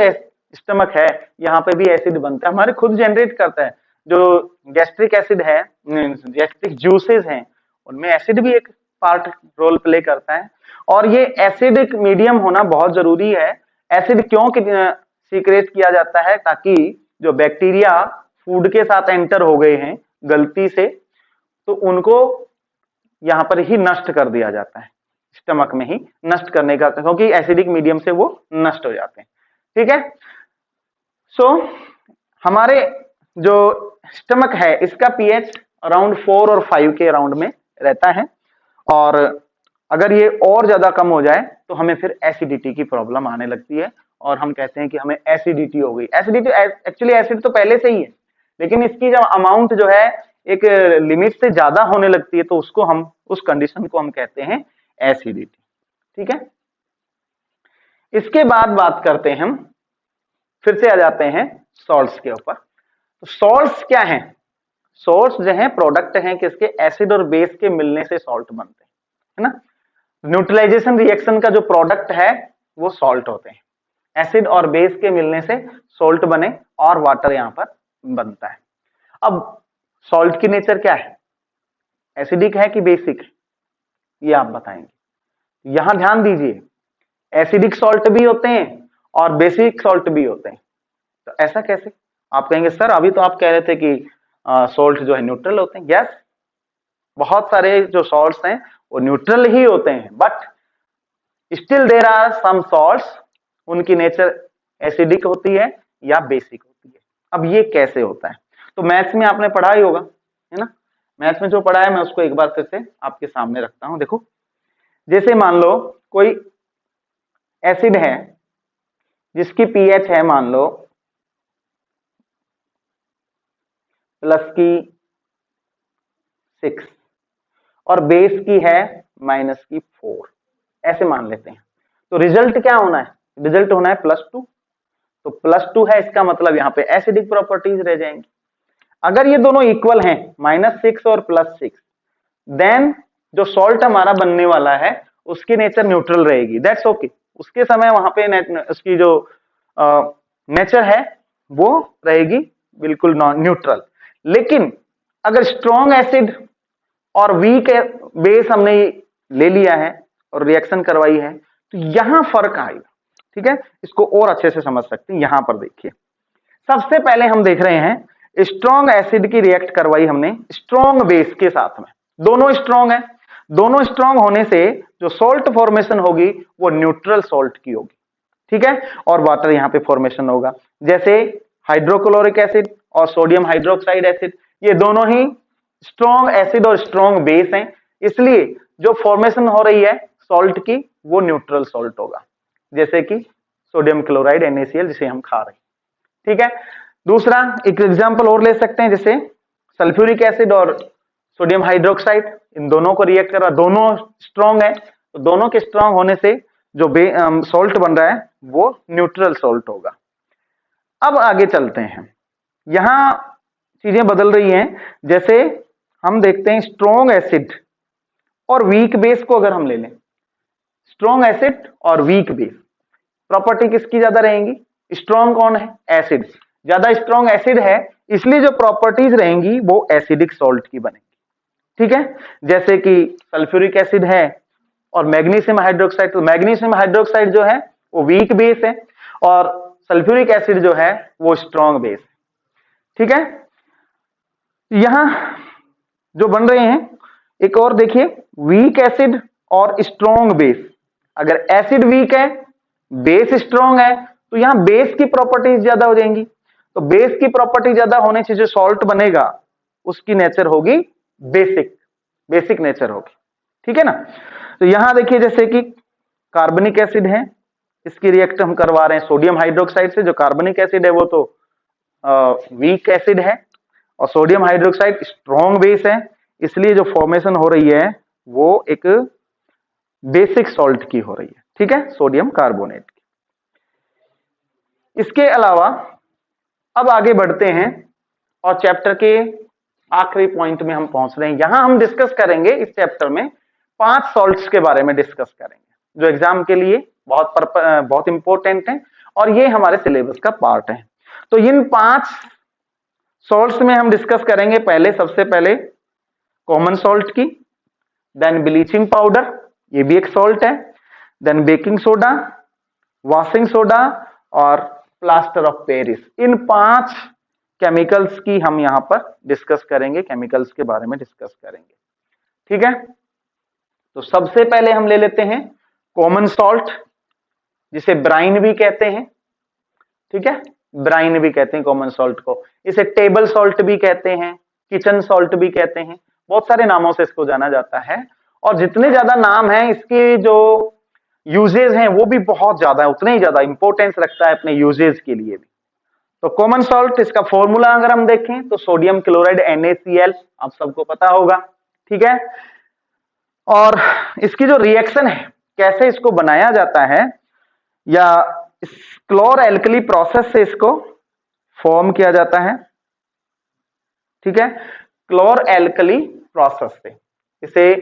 स्टमक है यहाँ पे भी एसिड बनता है, हमारे खुद जनरेट करता है। जो गैस्ट्रिक एसिड है, गैस्ट्रिक जूसेस हैं, उनमें एसिड भी एक पार्ट रोल प्ले करता है, और ये एसिडिक मीडियम होना बहुत जरूरी है। एसिड क्यों सीक्रेट किया जाता है? ताकि जो बैक्टीरिया फूड के साथ एंटर हो गए हैं गलती से, तो उनको यहां पर ही नष्ट कर दिया जाता है, स्टमक में ही नष्ट करने का, क्योंकि एसिडिक मीडियम से वो नष्ट हो जाते हैं। ठीक है, सो हमारे जो स्टमक है इसका पीएच अराउंड 4 और 5 के अराउंड में रहता है, और अगर ये और ज्यादा कम हो जाए तो हमें फिर एसिडिटी की प्रॉब्लम आने लगती है, और हम कहते हैं कि हमें एसिडिटी हो गई। एसिडिटी एक्चुअली एसिड तो पहले से ही है, लेकिन इसकी जब अमाउंट जो है एक लिमिट से ज्यादा होने लगती है तो उसको हम, उस कंडीशन को हम कहते हैं एसिडिटी। ठीक है, इसके बाद बात करते हैं हम, फिर से आ जाते हैं सॉल्ट्स के ऊपर। तो सॉल्ट्स क्या हैं? सॉल्ट्स जो है प्रोडक्ट हैं किसके? एसिड और बेस के मिलने से सॉल्ट बनते हैं, है ना। न्यूट्रलाइजेशन रिएक्शन का जो प्रोडक्ट है वो सॉल्ट होते हैं, एसिड और बेस के मिलने से सॉल्ट बने और वाटर यहां पर बनता है। अब सॉल्ट की नेचर क्या है? एसिडिक है कि बेसिक है, ये आप बताएंगे। यहां ध्यान दीजिए, एसिडिक सॉल्ट भी होते हैं और बेसिक सॉल्ट भी होते हैं। तो ऐसा कैसे? आप कहेंगे सर अभी तो आप कह रहे थे कि सॉल्ट जो है न्यूट्रल होते हैं। यस, बहुत सारे जो सॉल्ट्स हैं वो न्यूट्रल ही होते हैं, but still there are some salts, उनकी नेचर एसिडिक होती है या बेसिक होती है। अब ये कैसे होता है? तो मैथ्स में आपने पढ़ा ही होगा, है ना। मैथ्स में जो पढ़ा है मैं उसको एक बार फिर से आपके सामने रखता हूं। देखो, जैसे मान लो कोई एसिड है जिसकी पीएच है मान लो +6 और बेस की है -4, ऐसे मान लेते हैं। तो रिजल्ट क्या होना है? रिजल्ट होना है +2। तो +2 है, इसका मतलब यहाँ पे एसिडिक प्रॉपर्टीज रह जाएंगी। अगर ये दोनों इक्वल हैं, -6 और +6, देन जो सॉल्ट हमारा बनने वाला है उसकी नेचर न्यूट्रल रहेगी। That's okay. उसके समय वहां पे उसकी जो नेचर है वो रहेगी बिल्कुल नॉन न्यूट्रल। लेकिन अगर स्ट्रॉन्ग एसिड और वीक बेस हमने ले लिया है और रिएक्शन करवाई है तो यहां फर्क आएगा। ठीक है, इसको और अच्छे से समझ सकते हैं। यहां पर देखिए, सबसे पहले हम देख रहे हैं स्ट्रॉन्ग एसिड की रिएक्ट करवाई हमने स्ट्रॉन्ग बेस के साथ में, दोनों स्ट्रॉन्ग है। दोनों स्ट्रॉन्ग होने से जो सॉल्ट फॉर्मेशन होगी वो न्यूट्रल सॉल्ट की होगी। ठीक है, और वाटर यहां पे फॉर्मेशन होगा। जैसे हाइड्रोक्लोरिक एसिड और सोडियम हाइड्रोक्साइड एसिड, ये दोनों ही स्ट्रॉन्ग एसिड और स्ट्रॉन्ग बेस हैं, इसलिए जो फॉर्मेशन हो रही है सॉल्ट की वो न्यूट्रल सॉल्ट होगा, जैसे कि सोडियम क्लोराइड NaCl जिसे हम खा रहे हैं। ठीक है, दूसरा एक एग्जांपल और ले सकते हैं, जैसे सल्फ्यूरिक एसिड और सोडियम हाइड्रोक्साइड, इन दोनों को रिएक्ट करा, दोनों स्ट्रॉन्ग है, तो दोनों के स्ट्रॉन्ग होने से जो सॉल्ट बन रहा है वो न्यूट्रल सॉल्ट होगा। अब आगे चलते हैं, यहां चीजें बदल रही हैं। जैसे हम देखते हैं स्ट्रॉन्ग एसिड और वीक बेस को अगर हम ले लें, स्ट्रॉन्ग एसिड और वीक बेस, प्रॉपर्टी किसकी ज्यादा रहेंगी? स्ट्रॉन्ग कौन है? एसिड। ज्यादा स्ट्रॉन्ग एसिड है, इसलिए जो प्रॉपर्टीज रहेंगी वो एसिडिक सॉल्ट की बनेगी। ठीक है, जैसे कि सल्फ्यूरिक एसिड है और मैग्नीशियम हाइड्रोक्साइड, तो मैग्नीशियम हाइड्रोक्साइड जो है वो वीक बेस है और सल्फ्यूरिक एसिड जो है वो स्ट्रॉन्ग बेस है। ठीक है, यहां जो बन रहे हैं, एक और देखिए, वीक एसिड और स्ट्रॉन्ग बेस। अगर एसिड वीक है बेस स्ट्रॉन्ग है तो यहां बेस की प्रॉपर्टीज ज्यादा हो जाएंगी, तो बेस की प्रॉपर्टी ज्यादा होने से जो सॉल्ट बनेगा उसकी नेचर होगी बेसिक, बेसिक नेचर होगी, ठीक है ना। तो यहां देखिए जैसे कि कार्बनिक एसिड है, इसकी रिएक्ट हम करवा रहे हैं सोडियम हाइड्रोक्साइड से। जो कार्बनिक एसिड है वो तो वीक एसिड है और सोडियम हाइड्रोक्साइड स्ट्रॉन्ग बेस है, इसलिए जो फॉर्मेशन हो रही है वो एक बेसिक सॉल्ट की हो रही है, ठीक है, सोडियम कार्बोनेट की। इसके अलावा अब आगे बढ़ते हैं और चैप्टर के आखिरी पॉइंट में हम पहुंच रहे हैं। यहां हम डिस्कस करेंगे इस चैप्टर में 5 सॉल्ट्स के बारे में डिस्कस करेंगे जो एग्जाम के लिए बहुत इंपॉर्टेंट है और ये हमारे सिलेबस का पार्ट है। तो इन 5 सॉल्ट्स में हम डिस्कस करेंगे पहले, सबसे पहले कॉमन सॉल्ट की, देन ब्लीचिंग पाउडर, ये भी एक सॉल्ट है, then baking soda, washing soda और प्लास्टर ऑफ पेरिस। इन 5 केमिकल्स की हम यहां पर डिस्कस करेंगे, केमिकल्स के बारे में डिस्कस करेंगे, ठीक है। तो सबसे पहले हम ले लेते हैं कॉमन सॉल्ट, जिसे ब्राइन भी कहते हैं, ठीक है, ब्राइन भी कहते हैं कॉमन सॉल्ट को। इसे टेबल सॉल्ट भी कहते हैं, किचन सॉल्ट भी कहते हैं, बहुत सारे नामों से इसको जाना जाता है। और जितने ज्यादा नाम हैं इसके जो यूजेज हैं वो भी बहुत ज्यादा है, उतने ही ज्यादा इंपॉर्टेंस रखता है अपने यूजेज के लिए भी। तो कॉमन सॉल्ट, इसका फॉर्मूला अगर हम देखें तो सोडियम क्लोराइड NaCl, आप सबको पता होगा, ठीक है। और इसकी जो रिएक्शन है, कैसे इसको बनाया जाता है, या इस क्लोर एल्कली प्रोसेस से इसको फॉर्म किया जाता है, ठीक है, क्लोर एल्कली प्रोसेस से इसे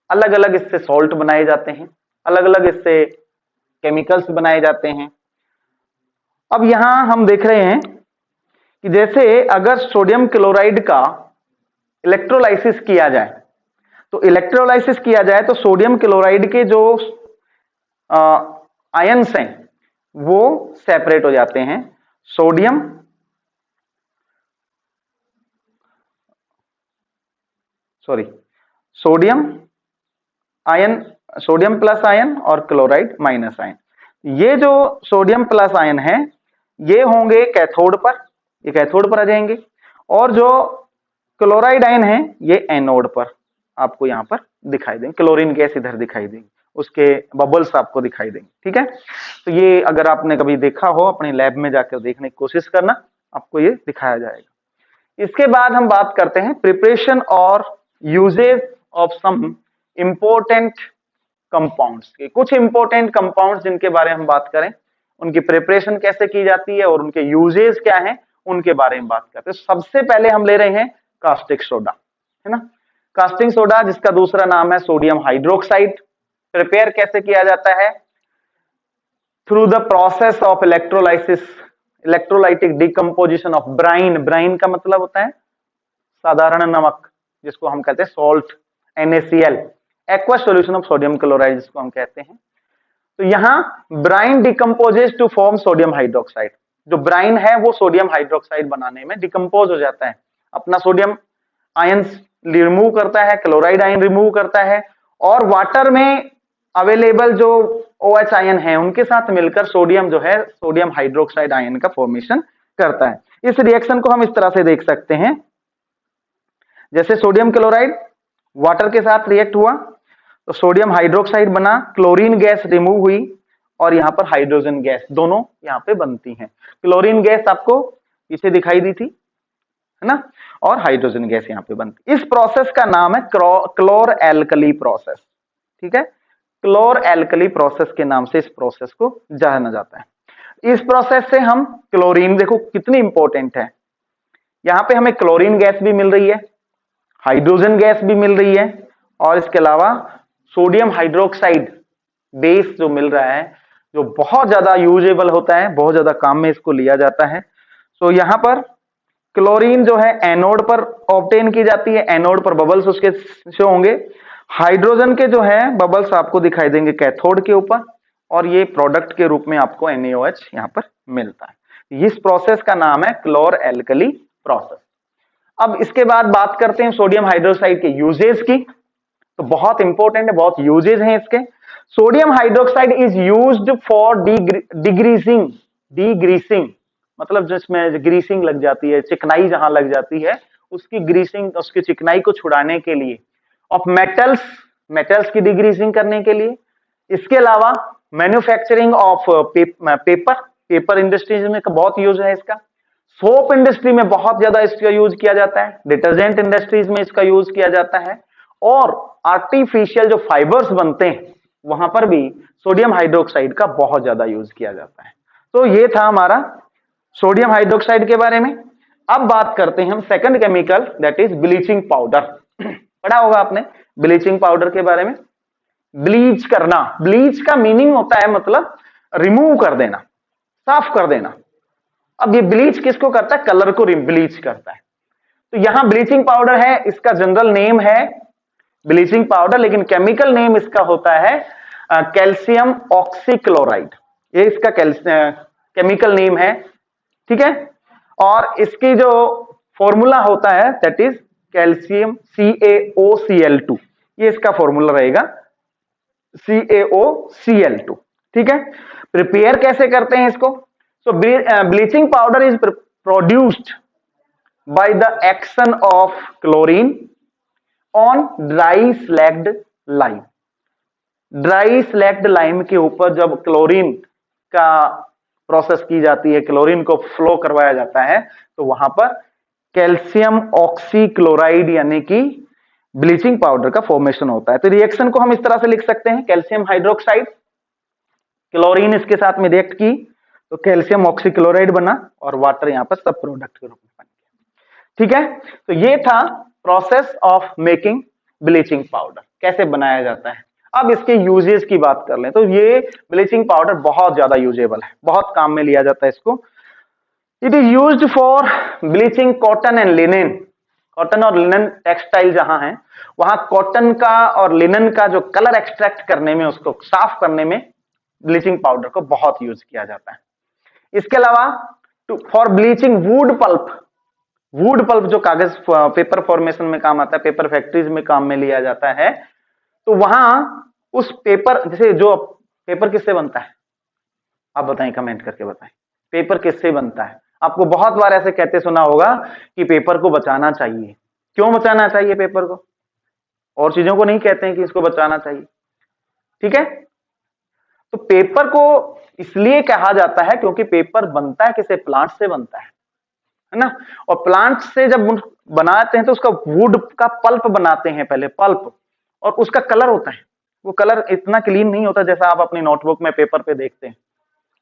अलग अलग इससे सॉल्ट बनाए जाते हैं, अलग अलग इससे केमिकल्स बनाए जाते हैं। अब यहां हम देख रहे हैं कि जैसे अगर सोडियम क्लोराइड का इलेक्ट्रोलाइसिस किया जाए, तो इलेक्ट्रोलाइसिस किया जाए तो सोडियम क्लोराइड के जो आयंस हैं वो सेपरेट हो जाते हैं। Sodium ion, sodium plus ion और क्लोराइड माइनस आयन। ये जो सोडियम प्लस आयन है ये होंगे कैथोड पर, ये कैथोड पर आ जाएंगे, और जो क्लोराइड आयन है ये एनोड पर आपको यहां पर दिखाई देंगे। क्लोरीन गैस इधर दिखाई देंगे, उसके बबल्स आपको दिखाई देंगे, ठीक है। तो ये अगर आपने कभी देखा हो अपने लैब में जाकर देखने की कोशिश करना, आपको ये दिखाया जाएगा। इसके बाद हम बात करते हैं प्रिपरेशन और uses of some important compounds के। कुछ इंपॉर्टेंट कंपाउंड्स जिनके बारे में हम बात करें, उनकी प्रिपरेशन कैसे की जाती है और उनके यूजेज क्या हैं, उनके बारे में बात करते हैं। सबसे पहले हम ले रहे हैं कास्टिक सोडा, है ना। कास्टिक सोडा, जिसका दूसरा नाम है सोडियम हाइड्रोक्साइड। प्रिपेयर कैसे किया जाता है? Through the process of electrolysis, electrolytic decomposition of brine. Brine का मतलब होता है साधारण नमक, जिसको हम कहते हैं salt, NaCl, aqua solution of sodium chloride जिसको हम कहते हैं। तो यहां brine decomposes to form sodium hydroxide. जो ब्राइन है वो सोडियम हाइड्रोक्साइड बनाने में डिकम्पोज हो जाता है, अपना सोडियम आयंस रिमूव करता है, क्लोराइड आयन रिमूव करता है, और वाटर में अवेलेबल जो OH आयन है उनके साथ मिलकर सोडियम जो है सोडियम हाइड्रोक्साइड आयन का फॉर्मेशन करता है। इस रिएक्शन को हम इस तरह से देख सकते हैं, जैसे सोडियम क्लोराइड वाटर के साथ रिएक्ट हुआ तो सोडियम हाइड्रोक्साइड बना, क्लोरीन गैस रिमूव हुई और यहां पर हाइड्रोजन गैस दोनों यहां पे बनती हैं। क्लोरीन गैस आपको पीछे दिखाई दी थी, है ना, और हाइड्रोजन गैस यहां पे बनती। इस प्रोसेस का नाम है क्लोर एल्कली प्रोसेस, ठीक है। क्लोर एल्कली प्रोसेस के नाम से इस प्रोसेस को जाना जाता है। इस प्रोसेस से हम क्लोरीन, देखो कितनी इंपॉर्टेंट है, यहां पे हमें क्लोरीन गैस भी मिल रही है, हाइड्रोजन गैस भी मिल रही है, और इसके अलावा सोडियम हाइड्रोक्साइड बेस जो मिल रहा है, जो बहुत ज्यादा यूजेबल होता है, बहुत ज्यादा काम में इसको लिया जाता है। तो यहां पर क्लोरीन जो है एनोड पर ऑब्टेन की जाती है, एनोड पर बबल्स उसके शो होंगे। हाइड्रोजन के जो है बबल्स आपको दिखाई देंगे कैथोड के ऊपर, और ये प्रोडक्ट के रूप में आपको NaOH यहां पर मिलता है। इस प्रोसेस का नाम है क्लोर एल्कली प्रोसेस। अब इसके बाद बात करते हैं सोडियम हाइड्रोक्साइड के यूजेस की। तो बहुत इंपॉर्टेंट है, बहुत यूजेस हैं इसके। Sodium hydroxide is used for degreasing, मतलब जिसमें ग्रीसिंग लग जाती है, चिकनाई जहां लग जाती है उसकी ग्रीसिंग, उसकी चिकनाई को छुड़ाने के लिए, ऑफ मेटल्स की डिग्रीसिंग करने के लिए। इसके अलावा मैन्युफैक्चरिंग ऑफ पेपर इंडस्ट्रीज में बहुत यूज है इसका। सोप इंडस्ट्री में बहुत ज्यादा इसका यूज किया जाता है। डिटर्जेंट इंडस्ट्रीज में इसका यूज किया जाता है। और आर्टिफिशियल जो फाइबर्स बनते हैं वहां पर भी सोडियम हाइड्रोक्साइड का बहुत ज्यादा यूज किया जाता है। तो ये था हमारा सोडियम हाइड्रोक्साइड के बारे में। अब बात करते हैं हम second chemical, that is bleaching powder. पढ़ा होगा आपने ब्लीचिंग पाउडर के बारे में। ब्लीच करना, ब्लीच का मीनिंग होता है मतलब रिमूव कर देना, साफ कर देना। अब ये ब्लीच किसको करता है? कलर को ब्लीच करता है। तो यहां ब्लीचिंग पाउडर है, इसका जनरल नेम है ब्लीचिंग पाउडर, लेकिन केमिकल नेम इसका होता है कैल्शियम ऑक्सीक्लोराइड। ये इसका केमिकल नेम है, ठीक है। और इसकी जो फॉर्मूला होता है दैट इज कैल्शियम CaOCl2, ये इसका फॉर्मूला रहेगा CaOCl2, ठीक है। प्रिपेयर कैसे करते हैं इसको? So bleaching powder is produced by the action of chlorine on dry slaked lime. Dry slaked lime के ऊपर जब क्लोरीन का प्रोसेस की जाती है, क्लोरीन को फ्लो करवाया जाता है, तो वहां पर कैल्शियम ऑक्सीक्लोराइड यानी कि ब्लीचिंग पाउडर का फॉर्मेशन होता है। तो रिएक्शन को हम इस तरह से लिख सकते हैं, कैल्शियम हाइड्रोक्साइड, क्लोरीन इसके साथ में रिएक्ट की तो कैल्शियम ऑक्सीक्लोराइड बना और वाटर यहां पर सब प्रोडक्ट के रूप में बन गया, ठीक है। तो ये था process of making bleaching powder, कैसे बनाया जाता है। अब इसके यूजेस की बात कर लें तो ये ब्लीचिंग पाउडर बहुत ज्यादा यूजेबल है, बहुत काम में लिया जाता है इसको। It is used for bleaching cotton and linen. Cotton और लिनन टेक्सटाइल जहां है वहां कॉटन का और लिनन का जो कलर एक्सट्रैक्ट करने में, उसको साफ करने में ब्लीचिंग पाउडर को बहुत यूज किया जाता है। इसके अलावा फॉर ब्लीचिंग वुड पल्प जो कागज पेपर फॉर्मेशन में काम आता है, पेपर फैक्ट्रीज में काम में लिया जाता है, तो वहां उस पेपर, जैसे जो पेपर किससे बनता है आप बताएं, कमेंट करके बताएं पेपर किससे बनता है। आपको बहुत बार ऐसे कहते सुना होगा कि पेपर को बचाना चाहिए। क्यों बचाना चाहिए पेपर को? और चीजों को नहीं कहते हैं कि इसको बचाना चाहिए, ठीक है। तो पेपर को इसलिए कहा जाता है क्योंकि पेपर बनता है किसे? प्लांट से बनता है ना। और प्लांट से जब बनाते हैं तो उसका वुड का पल्प बनाते हैं पहले, पल्प, और उसका कलर होता है, वो कलर इतना क्लीन नहीं होता जैसा आप अपनी नोटबुक में पेपर पे देखते हैं।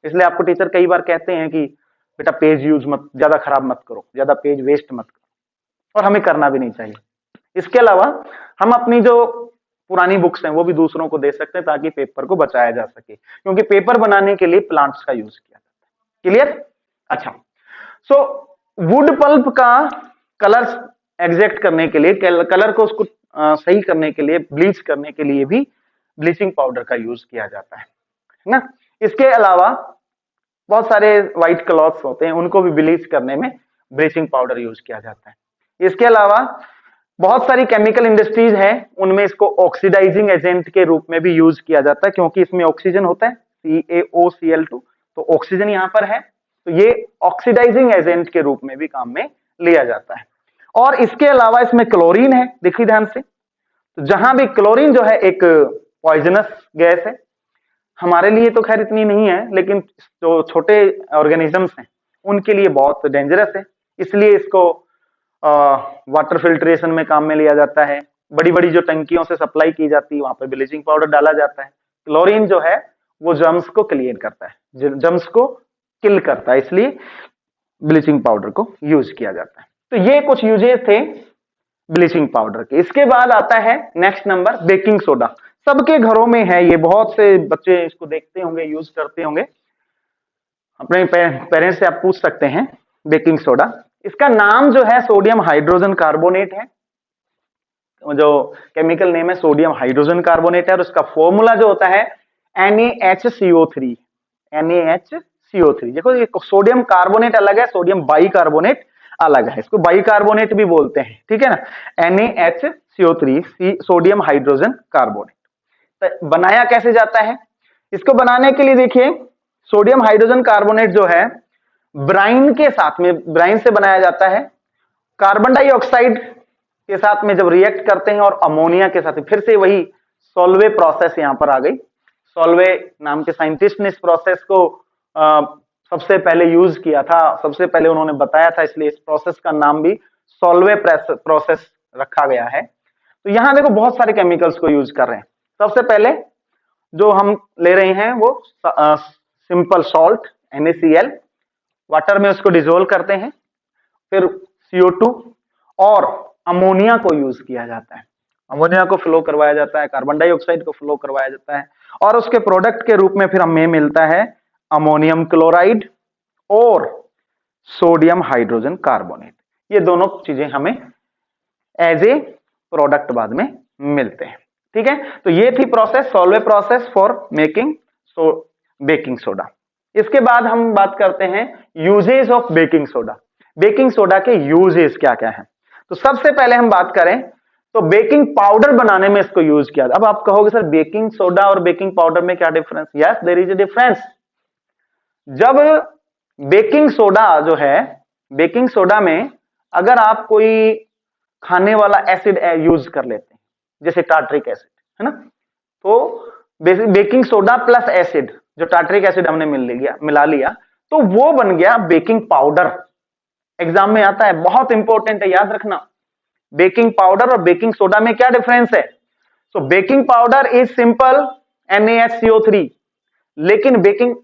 इसलिए आपको टीचर कई बार कहते हैं कि बेटा पेज यूज मत, ज्यादा खराब मत करो, ज्यादा पेज वेस्ट मत करो, और हमें करना भी नहीं चाहिए। इसके अलावा हम अपनी जो पुरानी बुक्स हैं वो भी दूसरों को दे सकते हैं ताकि पेपर को बचाया जा सके, क्योंकि पेपर बनाने के लिए प्लांट्स का यूज किया जाता है। क्लियर? अच्छा, सो वुड पल्प का कलर एग्जैक्ट करने के लिए, कलर को उसको सही करने के लिए, ब्लीच करने के लिए भी ब्लीचिंग पाउडर का यूज किया जाता है ना। इसके अलावा बहुत सारे व्हाइट क्लॉथ्स होते हैं, उनको भी ब्लीच करने में ब्लीचिंग पाउडर यूज किया जाता है। इसके अलावा बहुत सारी केमिकल इंडस्ट्रीज हैं, उनमें इसको ऑक्सीडाइजिंग एजेंट के रूप में भी यूज किया जाता है, क्योंकि इसमें ऑक्सीजन होता है CaOCl2, तो ऑक्सीजन यहां पर है, तो ये ऑक्सीडाइजिंग एजेंट के रूप में भी काम में लिया जाता है। और इसके अलावा इसमें क्लोरीन है, देखिए ध्यान से, तो जहां भी क्लोरीन जो है एक पॉइजनस गैस है, हमारे लिए तो खैर इतनी नहीं है, लेकिन जो छोटे ऑर्गेनिजम्स हैं उनके लिए बहुत डेंजरस है, इसलिए इसको वाटर फिल्ट्रेशन में काम में लिया जाता है। बड़ी बड़ी जो टंकियों से सप्लाई की जाती है वहां पर ब्लीचिंग पाउडर डाला जाता है। क्लोरीन जो है वो जर्म्स को क्लियर करता है, जर्म्स को किल करता है, इसलिए ब्लीचिंग पाउडर को यूज किया जाता है। तो ये कुछ यूजेस थे ब्लीचिंग पाउडर के। इसके बाद आता है नेक्स्ट नंबर बेकिंग सोडा। सबके घरों में है ये, बहुत से बच्चे इसको देखते होंगे, यूज करते होंगे। अपने पेरेंट्स से आप पूछ सकते हैं बेकिंग सोडा। इसका नाम जो है सोडियम हाइड्रोजन कार्बोनेट है, जो केमिकल नेम है सोडियम हाइड्रोजन कार्बोनेट है, और उसका फॉर्मूला जो होता है NaHCO3। NaHCO3, देखो ये सोडियम कार्बोनेट अलग है, सोडियम बाइकार्बोनेट अलग है, इसको बाइकार्बोनेट भी बोलते हैं, ठीक है ना। NaHCO3 सोडियम हाइड्रोजन कार्बोनेट, बनाया कैसे जाता है? इसको बनाने के लिए देखिए, सोडियम हाइड्रोजन कार्बोनेट जो है ब्राइन के साथ में, ब्राइन से बनाया जाता है। कार्बन डाइऑक्साइड के साथ में जब रिएक्ट करते हैं और अमोनिया के साथ, फिर से वही सोल्वे प्रोसेस यहां पर आ गई। सोल्वे नाम के साइंटिस्ट ने इस प्रोसेस को सबसे पहले यूज किया था, सबसे पहले उन्होंने बताया था, इसलिए इस प्रोसेस का नाम भी सोल्वे प्रोसेस रखा गया है। तो यहां देखो बहुत सारे केमिकल्स को यूज कर रहे हैं। सबसे पहले जो हम ले रहे हैं वो सिंपल सॉल्ट NaCl, वाटर में उसको डिसोल्व करते हैं, फिर CO2 और अमोनिया को यूज किया जाता है। अमोनिया को फ्लो करवाया जाता है, कार्बन डाइऑक्साइड को फ्लो करवाया जाता है, और उसके प्रोडक्ट के रूप में फिर हमें मिलता है अमोनियम क्लोराइड और सोडियम हाइड्रोजन कार्बोनेट। ये दोनों चीजें हमें एज ए प्रोडक्ट बाद में मिलते हैं। ठीक है, तो ये थी process, Solvay process for making baking soda. इसके बाद हम बात करते हैं uses of baking soda. Baking soda के यूजेस क्या क्या है? तो सबसे पहले हम बात करें तो बेकिंग पाउडर बनाने में इसको यूज किया। अब आप कहोगे सर बेकिंग सोडा और बेकिंग पाउडर में क्या difference? Yes, there is a difference. जब बेकिंग सोडा जो है, बेकिंग सोडा में अगर आप कोई खाने वाला एसिड यूज कर लेते हैं, जैसे टार्ट्रिक एसिड, है ना, तो बेकिंग सोडा प्लस एसिड, जो टार्ट्रिक एसिड हमने मिला लिया, तो वो बन गया बेकिंग पाउडर। एग्जाम में आता है, बहुत इंपॉर्टेंट है, याद रखना। बेकिंग पाउडर और बेकिंग सोडा में क्या डिफरेंस है? So baking powder is simple NaHCO3, लेकिन baking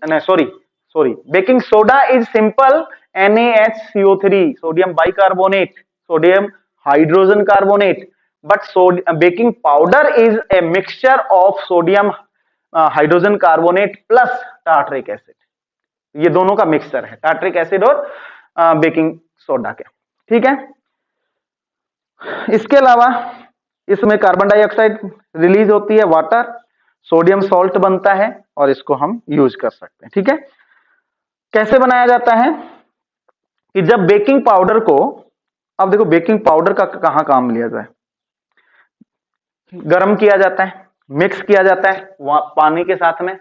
soda is simple NaHCO3, sodium bicarbonate, sodium hydrogen carbonate, but baking powder is a mixture of sodium hydrogen carbonate plus tartaric acid. ये दोनों का mixture है, tartaric acid और baking soda के। ठीक है, इसके अलावा इसमें कार्बन डाइऑक्साइड रिलीज होती है, वाटर, सोडियम सॉल्ट बनता है, और इसको हम यूज कर सकते हैं। ठीक है, कैसे बनाया जाता है कि जब बेकिंग पाउडर को, अब देखो बेकिंग पाउडर का कहां काम लिया जाए, गर्म किया जाता है, मिक्स किया जाता है पानी के साथ में,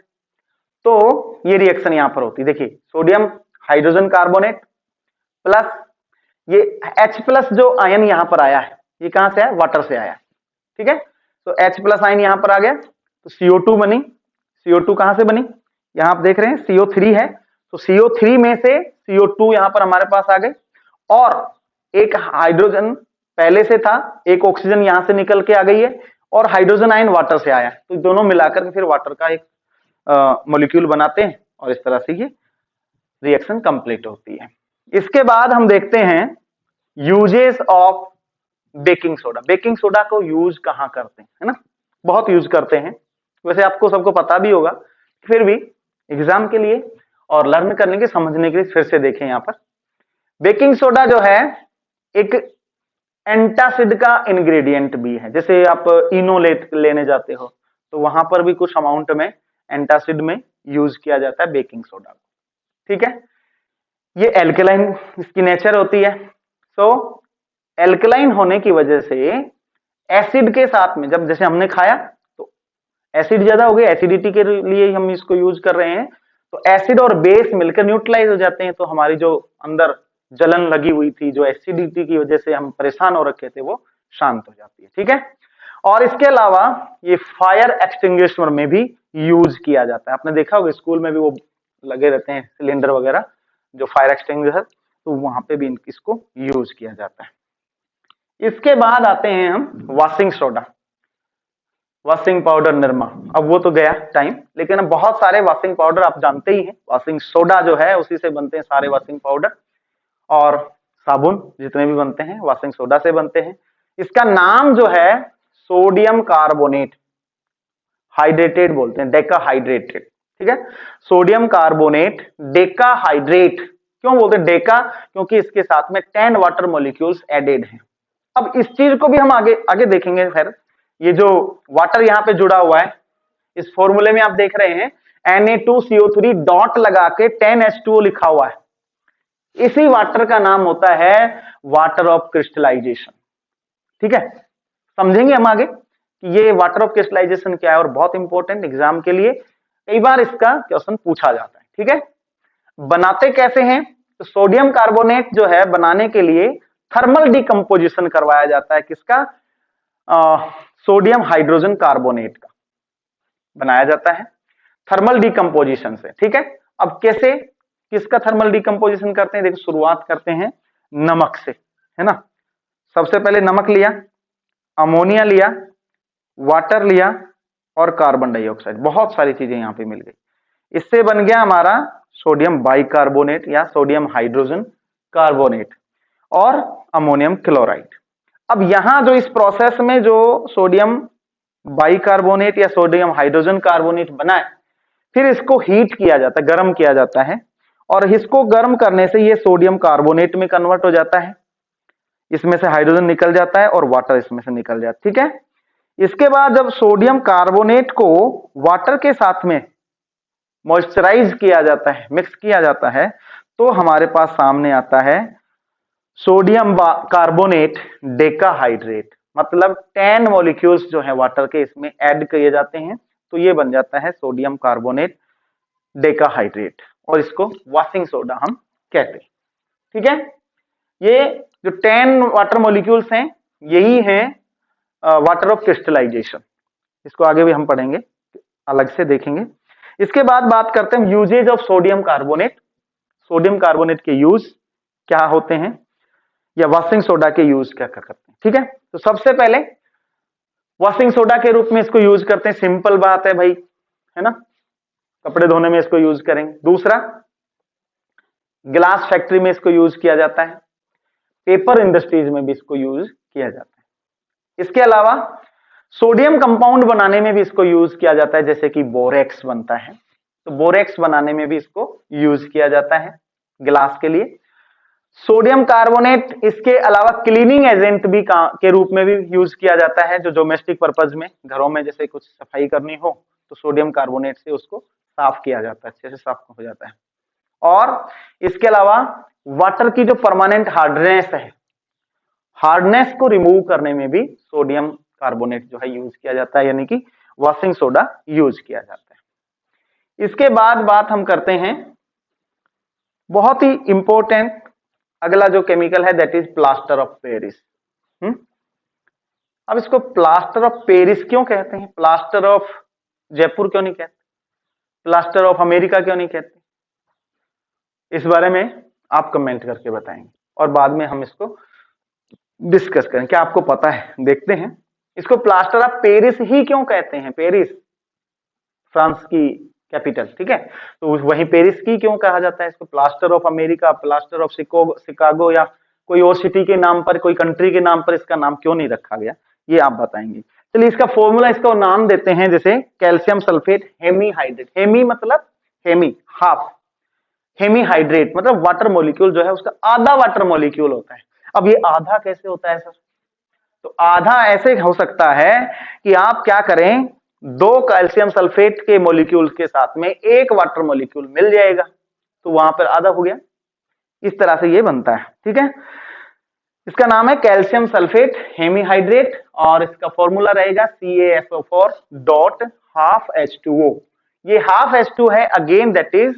तो ये रिएक्शन यहां पर होती है। देखिए सोडियम हाइड्रोजन कार्बोनेट प्लस ये H+ जो आयन यहां पर आया है, ये कहां से आया? वाटर से आया। ठीक है, तो H+ आयन यहां पर आ गया, तो CO2 बनी। CO2 कहां से बनी? यहां आप देख रहे हैं CO3 है, तो CO3 में से CO2 यहां पर हमारे पास आ गए, और एक हाइड्रोजन पहले से था, एक ऑक्सीजन यहां से निकल के आ गई है, और हाइड्रोजन आयन वाटर से आया, तो दोनों मिलाकर के फिर वाटर का एक मॉलिक्यूल बनाते हैं, और इस तरह से ये रिएक्शन कंप्लीट होती है। इसके बाद हम देखते हैं uses of baking soda. Baking soda को यूज कहां करते हैं, है ना, बहुत यूज करते हैं, वैसे आपको सबको पता भी होगा, फिर भी एग्जाम के लिए और लर्न करने के, समझने के लिए फिर से देखें। यहां पर बेकिंग सोडा जो है एक एंटासिड का इंग्रेडिएंट भी है। जैसे आप इनोलेट लेने जाते हो, तो वहां पर भी कुछ अमाउंट में एंटासिड में यूज किया जाता है बेकिंग सोडा को। ठीक है, ये एल्कलाइन इसकी नेचर होती है। सो एल्कलाइन होने की वजह से एसिड के साथ में, जब जैसे हमने खाया तो एसिड ज्यादा हो गया, एसिडिटी के लिए हम इसको यूज कर रहे हैं, तो एसिड और बेस मिलकर न्यूट्रलाइज हो जाते हैं, तो हमारी जो अंदर जलन लगी हुई थी, जो एसिडिटी की वजह से हम परेशान हो रखे थे, वो शांत हो जाती है। ठीक है, और इसके अलावा ये फायर एक्सटिंग्विशर में भी यूज किया जाता है। आपने देखा होगा स्कूल में भी वो लगे रहते हैं सिलेंडर वगैरह, जो फायर एक्सटिंग्विशर, तो वहां पे भी इसको यूज किया जाता है। इसके बाद आते हैं हम washing soda, washing powder, Nirma. अब वो तो गया टाइम, लेकिन अब बहुत सारे वॉशिंग पाउडर आप जानते ही हैं, वॉशिंग सोडा जो है उसी से बनते हैं सारे वॉशिंग पाउडर, और साबुन जितने भी बनते हैं वॉशिंग सोडा से बनते हैं। इसका नाम जो है सोडियम कार्बोनेट हाइड्रेटेड बोलते हैं, डेकाहाइड्रेटेड। ठीक है, सोडियम कार्बोनेट डेकाहाइड्रेट। क्यों बोलते हैं डेका? क्योंकि इसके साथ में 10 वाटर मॉलिक्यूल्स एडेड हैं। अब इस चीज को भी हम आगे आगे देखेंगे। खैर, ये जो वाटर यहां पे जुड़ा हुआ है, इस फॉर्मूले में आप देख रहे हैं Na2CO3 डॉट लगा के 10H2O लिखा हुआ है। इसी वाटर का नाम होता है वाटर ऑफ क्रिस्टलाइजेशन। ठीक है, समझेंगे हम आगे। कि ये वाटर ऑफ क्रिस्टलाइजेशन क्या है, और बहुत इंपॉर्टेंट एग्जाम के लिए कई बार इसका क्वेश्चन पूछा जाता है। ठीक है, बनाते कैसे हैं? तो सोडियम कार्बोनेट जो है बनाने के लिए थर्मल डिकम्पोजिशन करवाया जाता है। किसका? सोडियम हाइड्रोजन कार्बोनेट का बनाया जाता है थर्मल डिकम्पोजिशन से। ठीक है, अब कैसे, किसका थर्मल डिकम्पोजिशन करते हैं? देखो, शुरुआत करते हैं नमक से, है ना। सबसे पहले नमक लिया, अमोनिया लिया, वाटर लिया और कार्बन डाइऑक्साइड, बहुत सारी चीजें यहां पे मिल गई। इससे बन गया हमारा सोडियम बाइकार्बोनेट या सोडियम हाइड्रोजन कार्बोनेट और अमोनियम क्लोराइड। अब यहां जो इस प्रोसेस में जो सोडियम बाइकार्बोनेट या सोडियम हाइड्रोजन कार्बोनेट बना है, फिर इसको हीट किया जाता है, गर्म किया जाता है, और इसको गर्म करने से ये सोडियम कार्बोनेट में कन्वर्ट हो जाता है। इसमें से हाइड्रोजन निकल जाता है और वाटर इसमें से निकल जाता है। ठीक है, इसके बाद जब सोडियम कार्बोनेट को वाटर के साथ में मॉइस्चराइज किया जाता है, मिक्स किया जाता है, तो हमारे पास सामने आता है सोडियम कार्बोनेट डेकाहाइड्रेट। मतलब 10 मॉलिक्यूल्स जो है वाटर के इसमें ऐड किए जाते हैं, तो ये बन जाता है सोडियम कार्बोनेट डेकाहाइड्रेट, और इसको वॉशिंग सोडा हम कहते हैं। ठीक है, ये जो 10 वाटर मॉलिक्यूल्स हैं यही हैं वाटर ऑफ क्रिस्टलाइजेशन। इसको आगे भी हम पढ़ेंगे, अलग से देखेंगे। इसके बाद बात करते हैं uses of sodium carbonate. Sodium carbonate के यूज क्या होते हैं, या वॉशिंग सोडा के यूज क्या करते हैं। ठीक है, तो सबसे पहले वॉशिंग सोडा के रूप में इसको यूज करते हैं, सिंपल बात है भाई, है ना, कपड़े धोने में इसको यूज करेंगे। दूसरा, ग्लास फैक्ट्री में इसको यूज किया जाता है, पेपर इंडस्ट्रीज में भी इसको यूज किया जाता है। इसके अलावा सोडियम कंपाउंड बनाने में भी इसको यूज किया जाता है, जैसे कि बोरेक्स बनता है, तो बोरेक्स बनाने में भी इसको यूज किया जाता है ग्लास के लिए। सोडियम कार्बोनेट इसके अलावा क्लीनिंग एजेंट भी के रूप में भी यूज किया जाता है, जो डोमेस्टिक पर्पज में घरों में जैसे कुछ सफाई करनी हो तो सोडियम कार्बोनेट से उसको साफ किया जाता है, अच्छे से साफ हो जाता है। और इसके अलावा वाटर की जो परमानेंट हार्डनेस है, हार्डनेस को रिमूव करने में भी सोडियम कार्बोनेट जो है यूज किया जाता है, यानी कि वॉशिंग सोडा यूज किया जाता है। इसके बाद बात हम करते हैं बहुत ही इंपॉर्टेंट अगला जो केमिकल है, that is plaster of Paris. अब इसको प्लास्टर ऑफ पेरिस क्यों कहते हैं? प्लास्टर ऑफ जयपुर क्यों नहीं कहते? प्लास्टर ऑफ अमेरिका क्यों नहीं कहते? इस बारे में आप कमेंट करके बताएंगे और बाद में हम इसको डिस्कस करें। क्या आपको पता है? देखते हैं इसको प्लास्टर ऑफ पेरिस ही क्यों कहते हैं। पेरिस फ्रांस की कैपिटल, ठीक है, तो वहीं पेरिस की क्यों कहा जाता है? इसको plaster of America, plaster of Chicago या कोई और सिटी के नाम पर, कोई कंट्री के नाम पर इसका नाम क्यों नहीं रखा गया, ये आप बताएंगे। चलिए, इसका फॉर्मूला, इसका नाम देते हैं जैसे कैल्शियम सल्फेट हेमीहाइड्रेट। हेमी मतलब हेमी, हाफ, हेमीहाइड्रेट मतलब वाटर मॉलिक्यूल जो है उसका आधा वाटर मॉलिक्यूल होता है। अब ये आधा कैसे होता है सर? तो आधा ऐसे हो सकता है कि आप क्या करें, 2 कैल्शियम सल्फेट के मॉलिक्यूल के साथ में 1 वाटर मॉलिक्यूल मिल जाएगा, तो वहां पर आधा हो गया। इस तरह से ये बनता है। ठीक है, इसका नाम है कैल्शियम सल्फेट हेमीहाइड्रेट और इसका फॉर्मूला रहेगा CaSO4 डॉट हाफ H2O। ये हाफ H2 है, again that is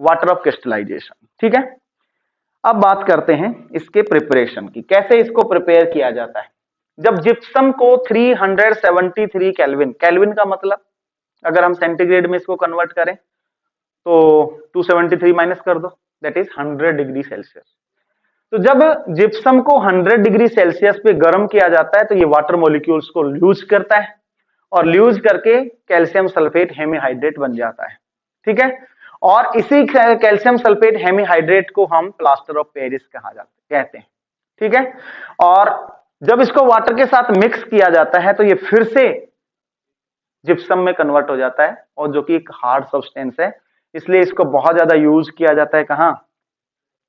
water of crystallization. ठीक है, अब बात करते हैं इसके प्रिपरेशन की, कैसे इसको प्रिपेयर किया जाता है। जब जिप्सम को 373 केल्विन, केल्विन का मतलब अगर हम सेंटीग्रेड में इसको कन्वर्ट करें तो 273 माइनस कर दो, दैट इज 100 डिग्री सेल्सियस। तो जब जिप्सम को 100 डिग्री सेल्सियस पे गर्म किया जाता है तो ये वाटर मॉलिक्यूल्स को लूज करता है और लूज करके कैल्शियम सल्फेट हेमीहाइड्रेट बन जाता है। ठीक है, और इसी कैल्शियम सल्फेट हेमीहाइड्रेट को हम प्लास्टर ऑफ पेरिस कहते हैं। ठीक है, और जब इसको वाटर के साथ मिक्स किया जाता है तो ये फिर से जिप्सम में कन्वर्ट हो जाता है, और जो कि एक हार्ड सब्सटेंस है, इसलिए इसको बहुत ज्यादा यूज किया जाता है। कहाँ?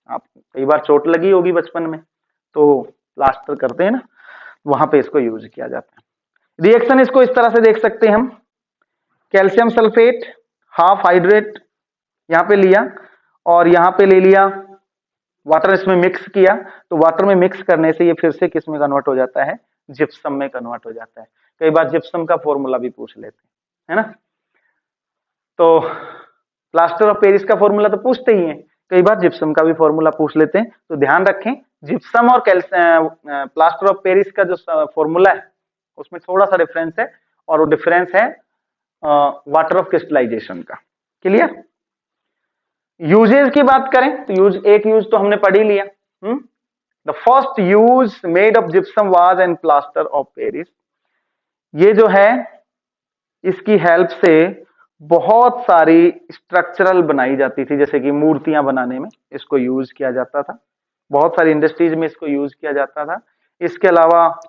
आप कई बार चोट लगी होगी बचपन में तो प्लास्टर करते हैं ना, वहां पे इसको यूज किया जाता है। रिएक्शन इसको इस तरह से देख सकते हैं हम, कैल्शियम सल्फेट हाफ हाइड्रेट यहां पे लिया और यहां पे ले लिया वाटर, इसमें मिक्स किया, तो वाटर में मिक्स करने से ये फिर से किस में कन्वर्ट हो जाता है? जिप्सम में कन्वर्ट हो जाता है। कई बार जिप्सम का फॉर्मूला भी पूछ लेते हैं, है ना। तो प्लास्टर ऑफ पेरिस का फॉर्मूला तो पूछते ही हैं, कई बार जिप्सम का भी फॉर्मूला पूछ लेते हैं। तो ध्यान रखें, जिप्सम और प्लास्टर ऑफ पेरिस का जो फॉर्मूला है उसमें थोड़ा सा डिफरेंस है, और वो डिफरेंस है वाटर ऑफ क्रिस्टलाइजेशन का। क्लियर। यूजेस की बात करें तो एक यूज तो हमने पढ़ ही लिया। The first use made of gypsum was and plaster of Paris. ये जो है इसकी हेल्प से बहुत सारी स्ट्रक्चरल बनाई जाती थी, जैसे कि मूर्तियां बनाने में इसको यूज किया जाता था, बहुत सारी इंडस्ट्रीज में इसको यूज किया जाता था। इसके अलावा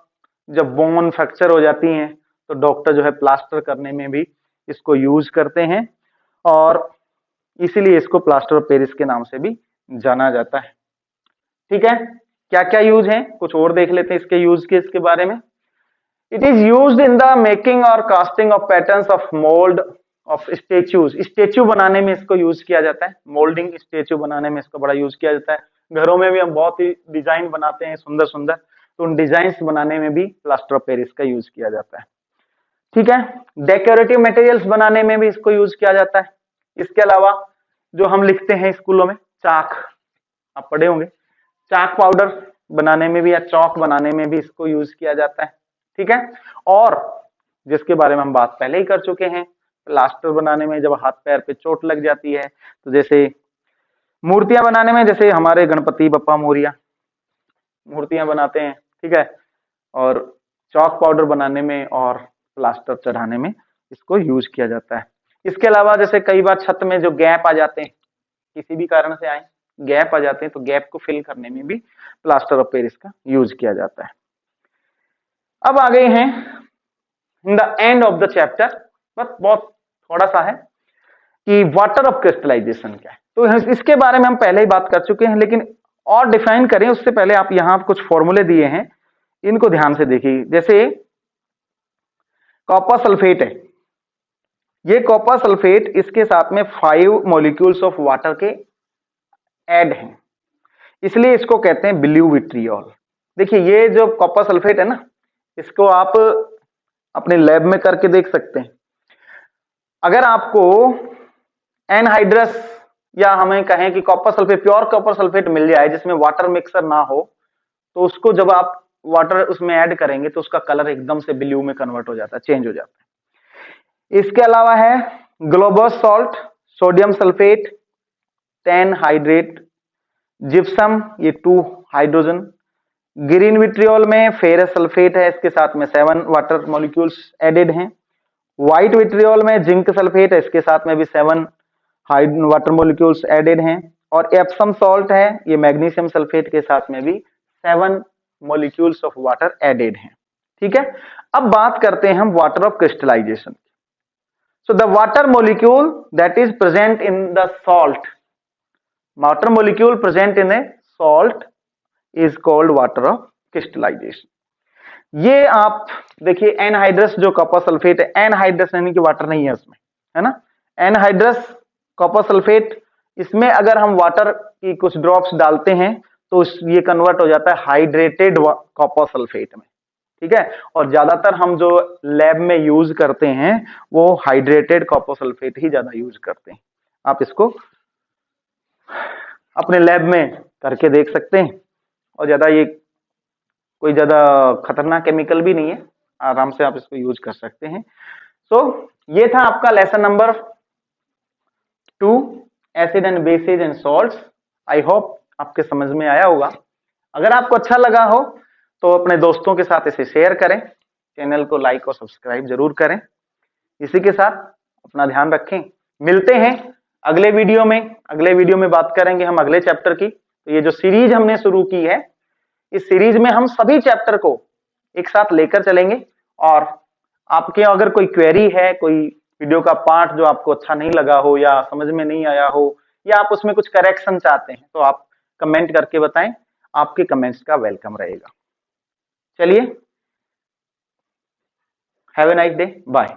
जब बोन फ्रैक्चर हो जाती हैं तो डॉक्टर जो है प्लास्टर करने में भी इसको यूज करते हैं, और इसीलिए इसको प्लास्टर ऑफ पेरिस के नाम से भी जाना जाता है। ठीक है, क्या क्या यूज है, कुछ और देख लेते हैं इसके यूज के इसके बारे में। It is used in the making और casting of patterns of mould of statues. Statue बनाने में इसको यूज किया जाता है, मोल्डिंग स्टेच्यू बनाने में इसको बड़ा यूज किया जाता है। घरों में भी हम बहुत ही डिजाइन बनाते हैं सुंदर सुंदर, तो उन डिजाइन बनाने में भी प्लास्टर ऑफ पेरिस का यूज किया जाता है। ठीक है, डेकोरेटिव मटेरियल्स बनाने में भी इसको यूज किया जाता है। इसके अलावा जो हम लिखते हैं स्कूलों में, चाक, आप पढ़े होंगे, चाक पाउडर बनाने में भी या चौक बनाने में भी इसको यूज किया जाता है। ठीक है, और जिसके बारे में हम बात पहले ही कर चुके हैं, प्लास्टर बनाने में जब हाथ पैर पे चोट लग जाती है, तो जैसे मूर्तियां बनाने में, जैसे हमारे गणपति बप्पा मोरिया मूर्तियां बनाते हैं, ठीक है, और चौक पाउडर बनाने में और प्लास्टर चढ़ाने में इसको यूज किया जाता है। इसके अलावा जैसे कई बार छत में जो गैप आ जाते हैं, किसी भी कारण से आए गैप आ जाते हैं, तो गैप को फिल करने में भी प्लास्टर ऑफ पेरिस का यूज किया जाता है। अब आ गए हैं in the end of the chapter, बस बहुत थोड़ा सा है कि वाटर ऑफ क्रिस्टलाइजेशन क्या है। तो इसके बारे में हम पहले ही बात कर चुके हैं, लेकिन और डिफाइन करें उससे पहले आप यहां कुछ फॉर्मूले दिए हैं, इनको ध्यान से देखिए। जैसे कॉपर सल्फेट है, ये कॉपर सल्फेट इसके साथ में 5 मॉलिक्यूल्स ऑफ वाटर के ऐड हैं, इसलिए इसको कहते हैं ब्लू विट्रियोल। देखिए ये जो कॉपर सल्फेट है ना, इसको आप अपने लैब में करके देख सकते हैं। अगर आपको एनहाइड्रस या हमें कहें कि copper sulphate, pure copper sulphate मिल जाए जिसमें वाटर मिक्सर ना हो, तो उसको जब आप वाटर उसमें ऐड करेंगे तो उसका कलर एकदम से ब्लू में कन्वर्ट हो जाता है, चेंज हो जाता है। इसके अलावा है globus salt, sodium sulphate, 10 hydrate, gypsum ये 2 हाइड्रोजन, ग्रीन विट्रियोल में फेरस सल्फेट है, इसके साथ में 7 वाटर मॉलिक्यूल्स एडेड हैं। व्हाइट विट्रियोल में जिंक सल्फेट है, इसके साथ में भी 7 वाटर मॉलिक्यूल्स एडेड हैं। और एप्सम सॉल्ट है, ये मैग्नीशियम सल्फेट के साथ में भी 7 मॉलिक्यूल्स ऑफ वाटर एडेड हैं। ठीक है, अब बात करते हैं हम water of crystallization. So the water molecule that is present in the salt, water molecule present in a salt is called water of crystallization. ये आप देखिए एनहाइड्रस जो कॉपर सल्फेट है, एनहाइड्रस यानी कि वाटर नहीं है उसमें, है ना, एनहाइड्रस कॉपर सल्फेट, इसमें अगर हम वाटर की कुछ ड्रॉप्स डालते हैं तो ये कन्वर्ट हो जाता है हाइड्रेटेड कॉपर सल्फेट में। ठीक है, और ज्यादातर हम जो लैब में यूज करते हैं वो हाइड्रेटेड कॉपर सल्फेट ही ज्यादा यूज करते हैं। आप इसको अपने लैब में करके देख सकते हैं, और ज्यादा ये कोई ज्यादा खतरनाक केमिकल भी नहीं है, आराम से आप इसको यूज कर सकते हैं। सो ये था आपका lesson number 2, acid and bases and salts. I hope आपके समझ में आया होगा। अगर आपको अच्छा लगा हो तो अपने दोस्तों के साथ इसे शेयर करें, चैनल को लाइक और सब्सक्राइब जरूर करें। इसी के साथ अपना ध्यान रखें, मिलते हैं अगले वीडियो में। अगले वीडियो में बात करेंगे हम अगले चैप्टर की। तो ये जो सीरीज हमने शुरू की है, इस सीरीज में हम सभी चैप्टर को एक साथ लेकर चलेंगे, और आपके अगर कोई क्वेरी है, कोई वीडियो का पार्ट जो आपको अच्छा नहीं लगा हो या समझ में नहीं आया हो, या आप उसमें कुछ करेक्शन चाहते हैं, तो आप कमेंट करके बताएं, आपके कमेंट्स का वेलकम रहेगा। चलिए, have a nice day, bye.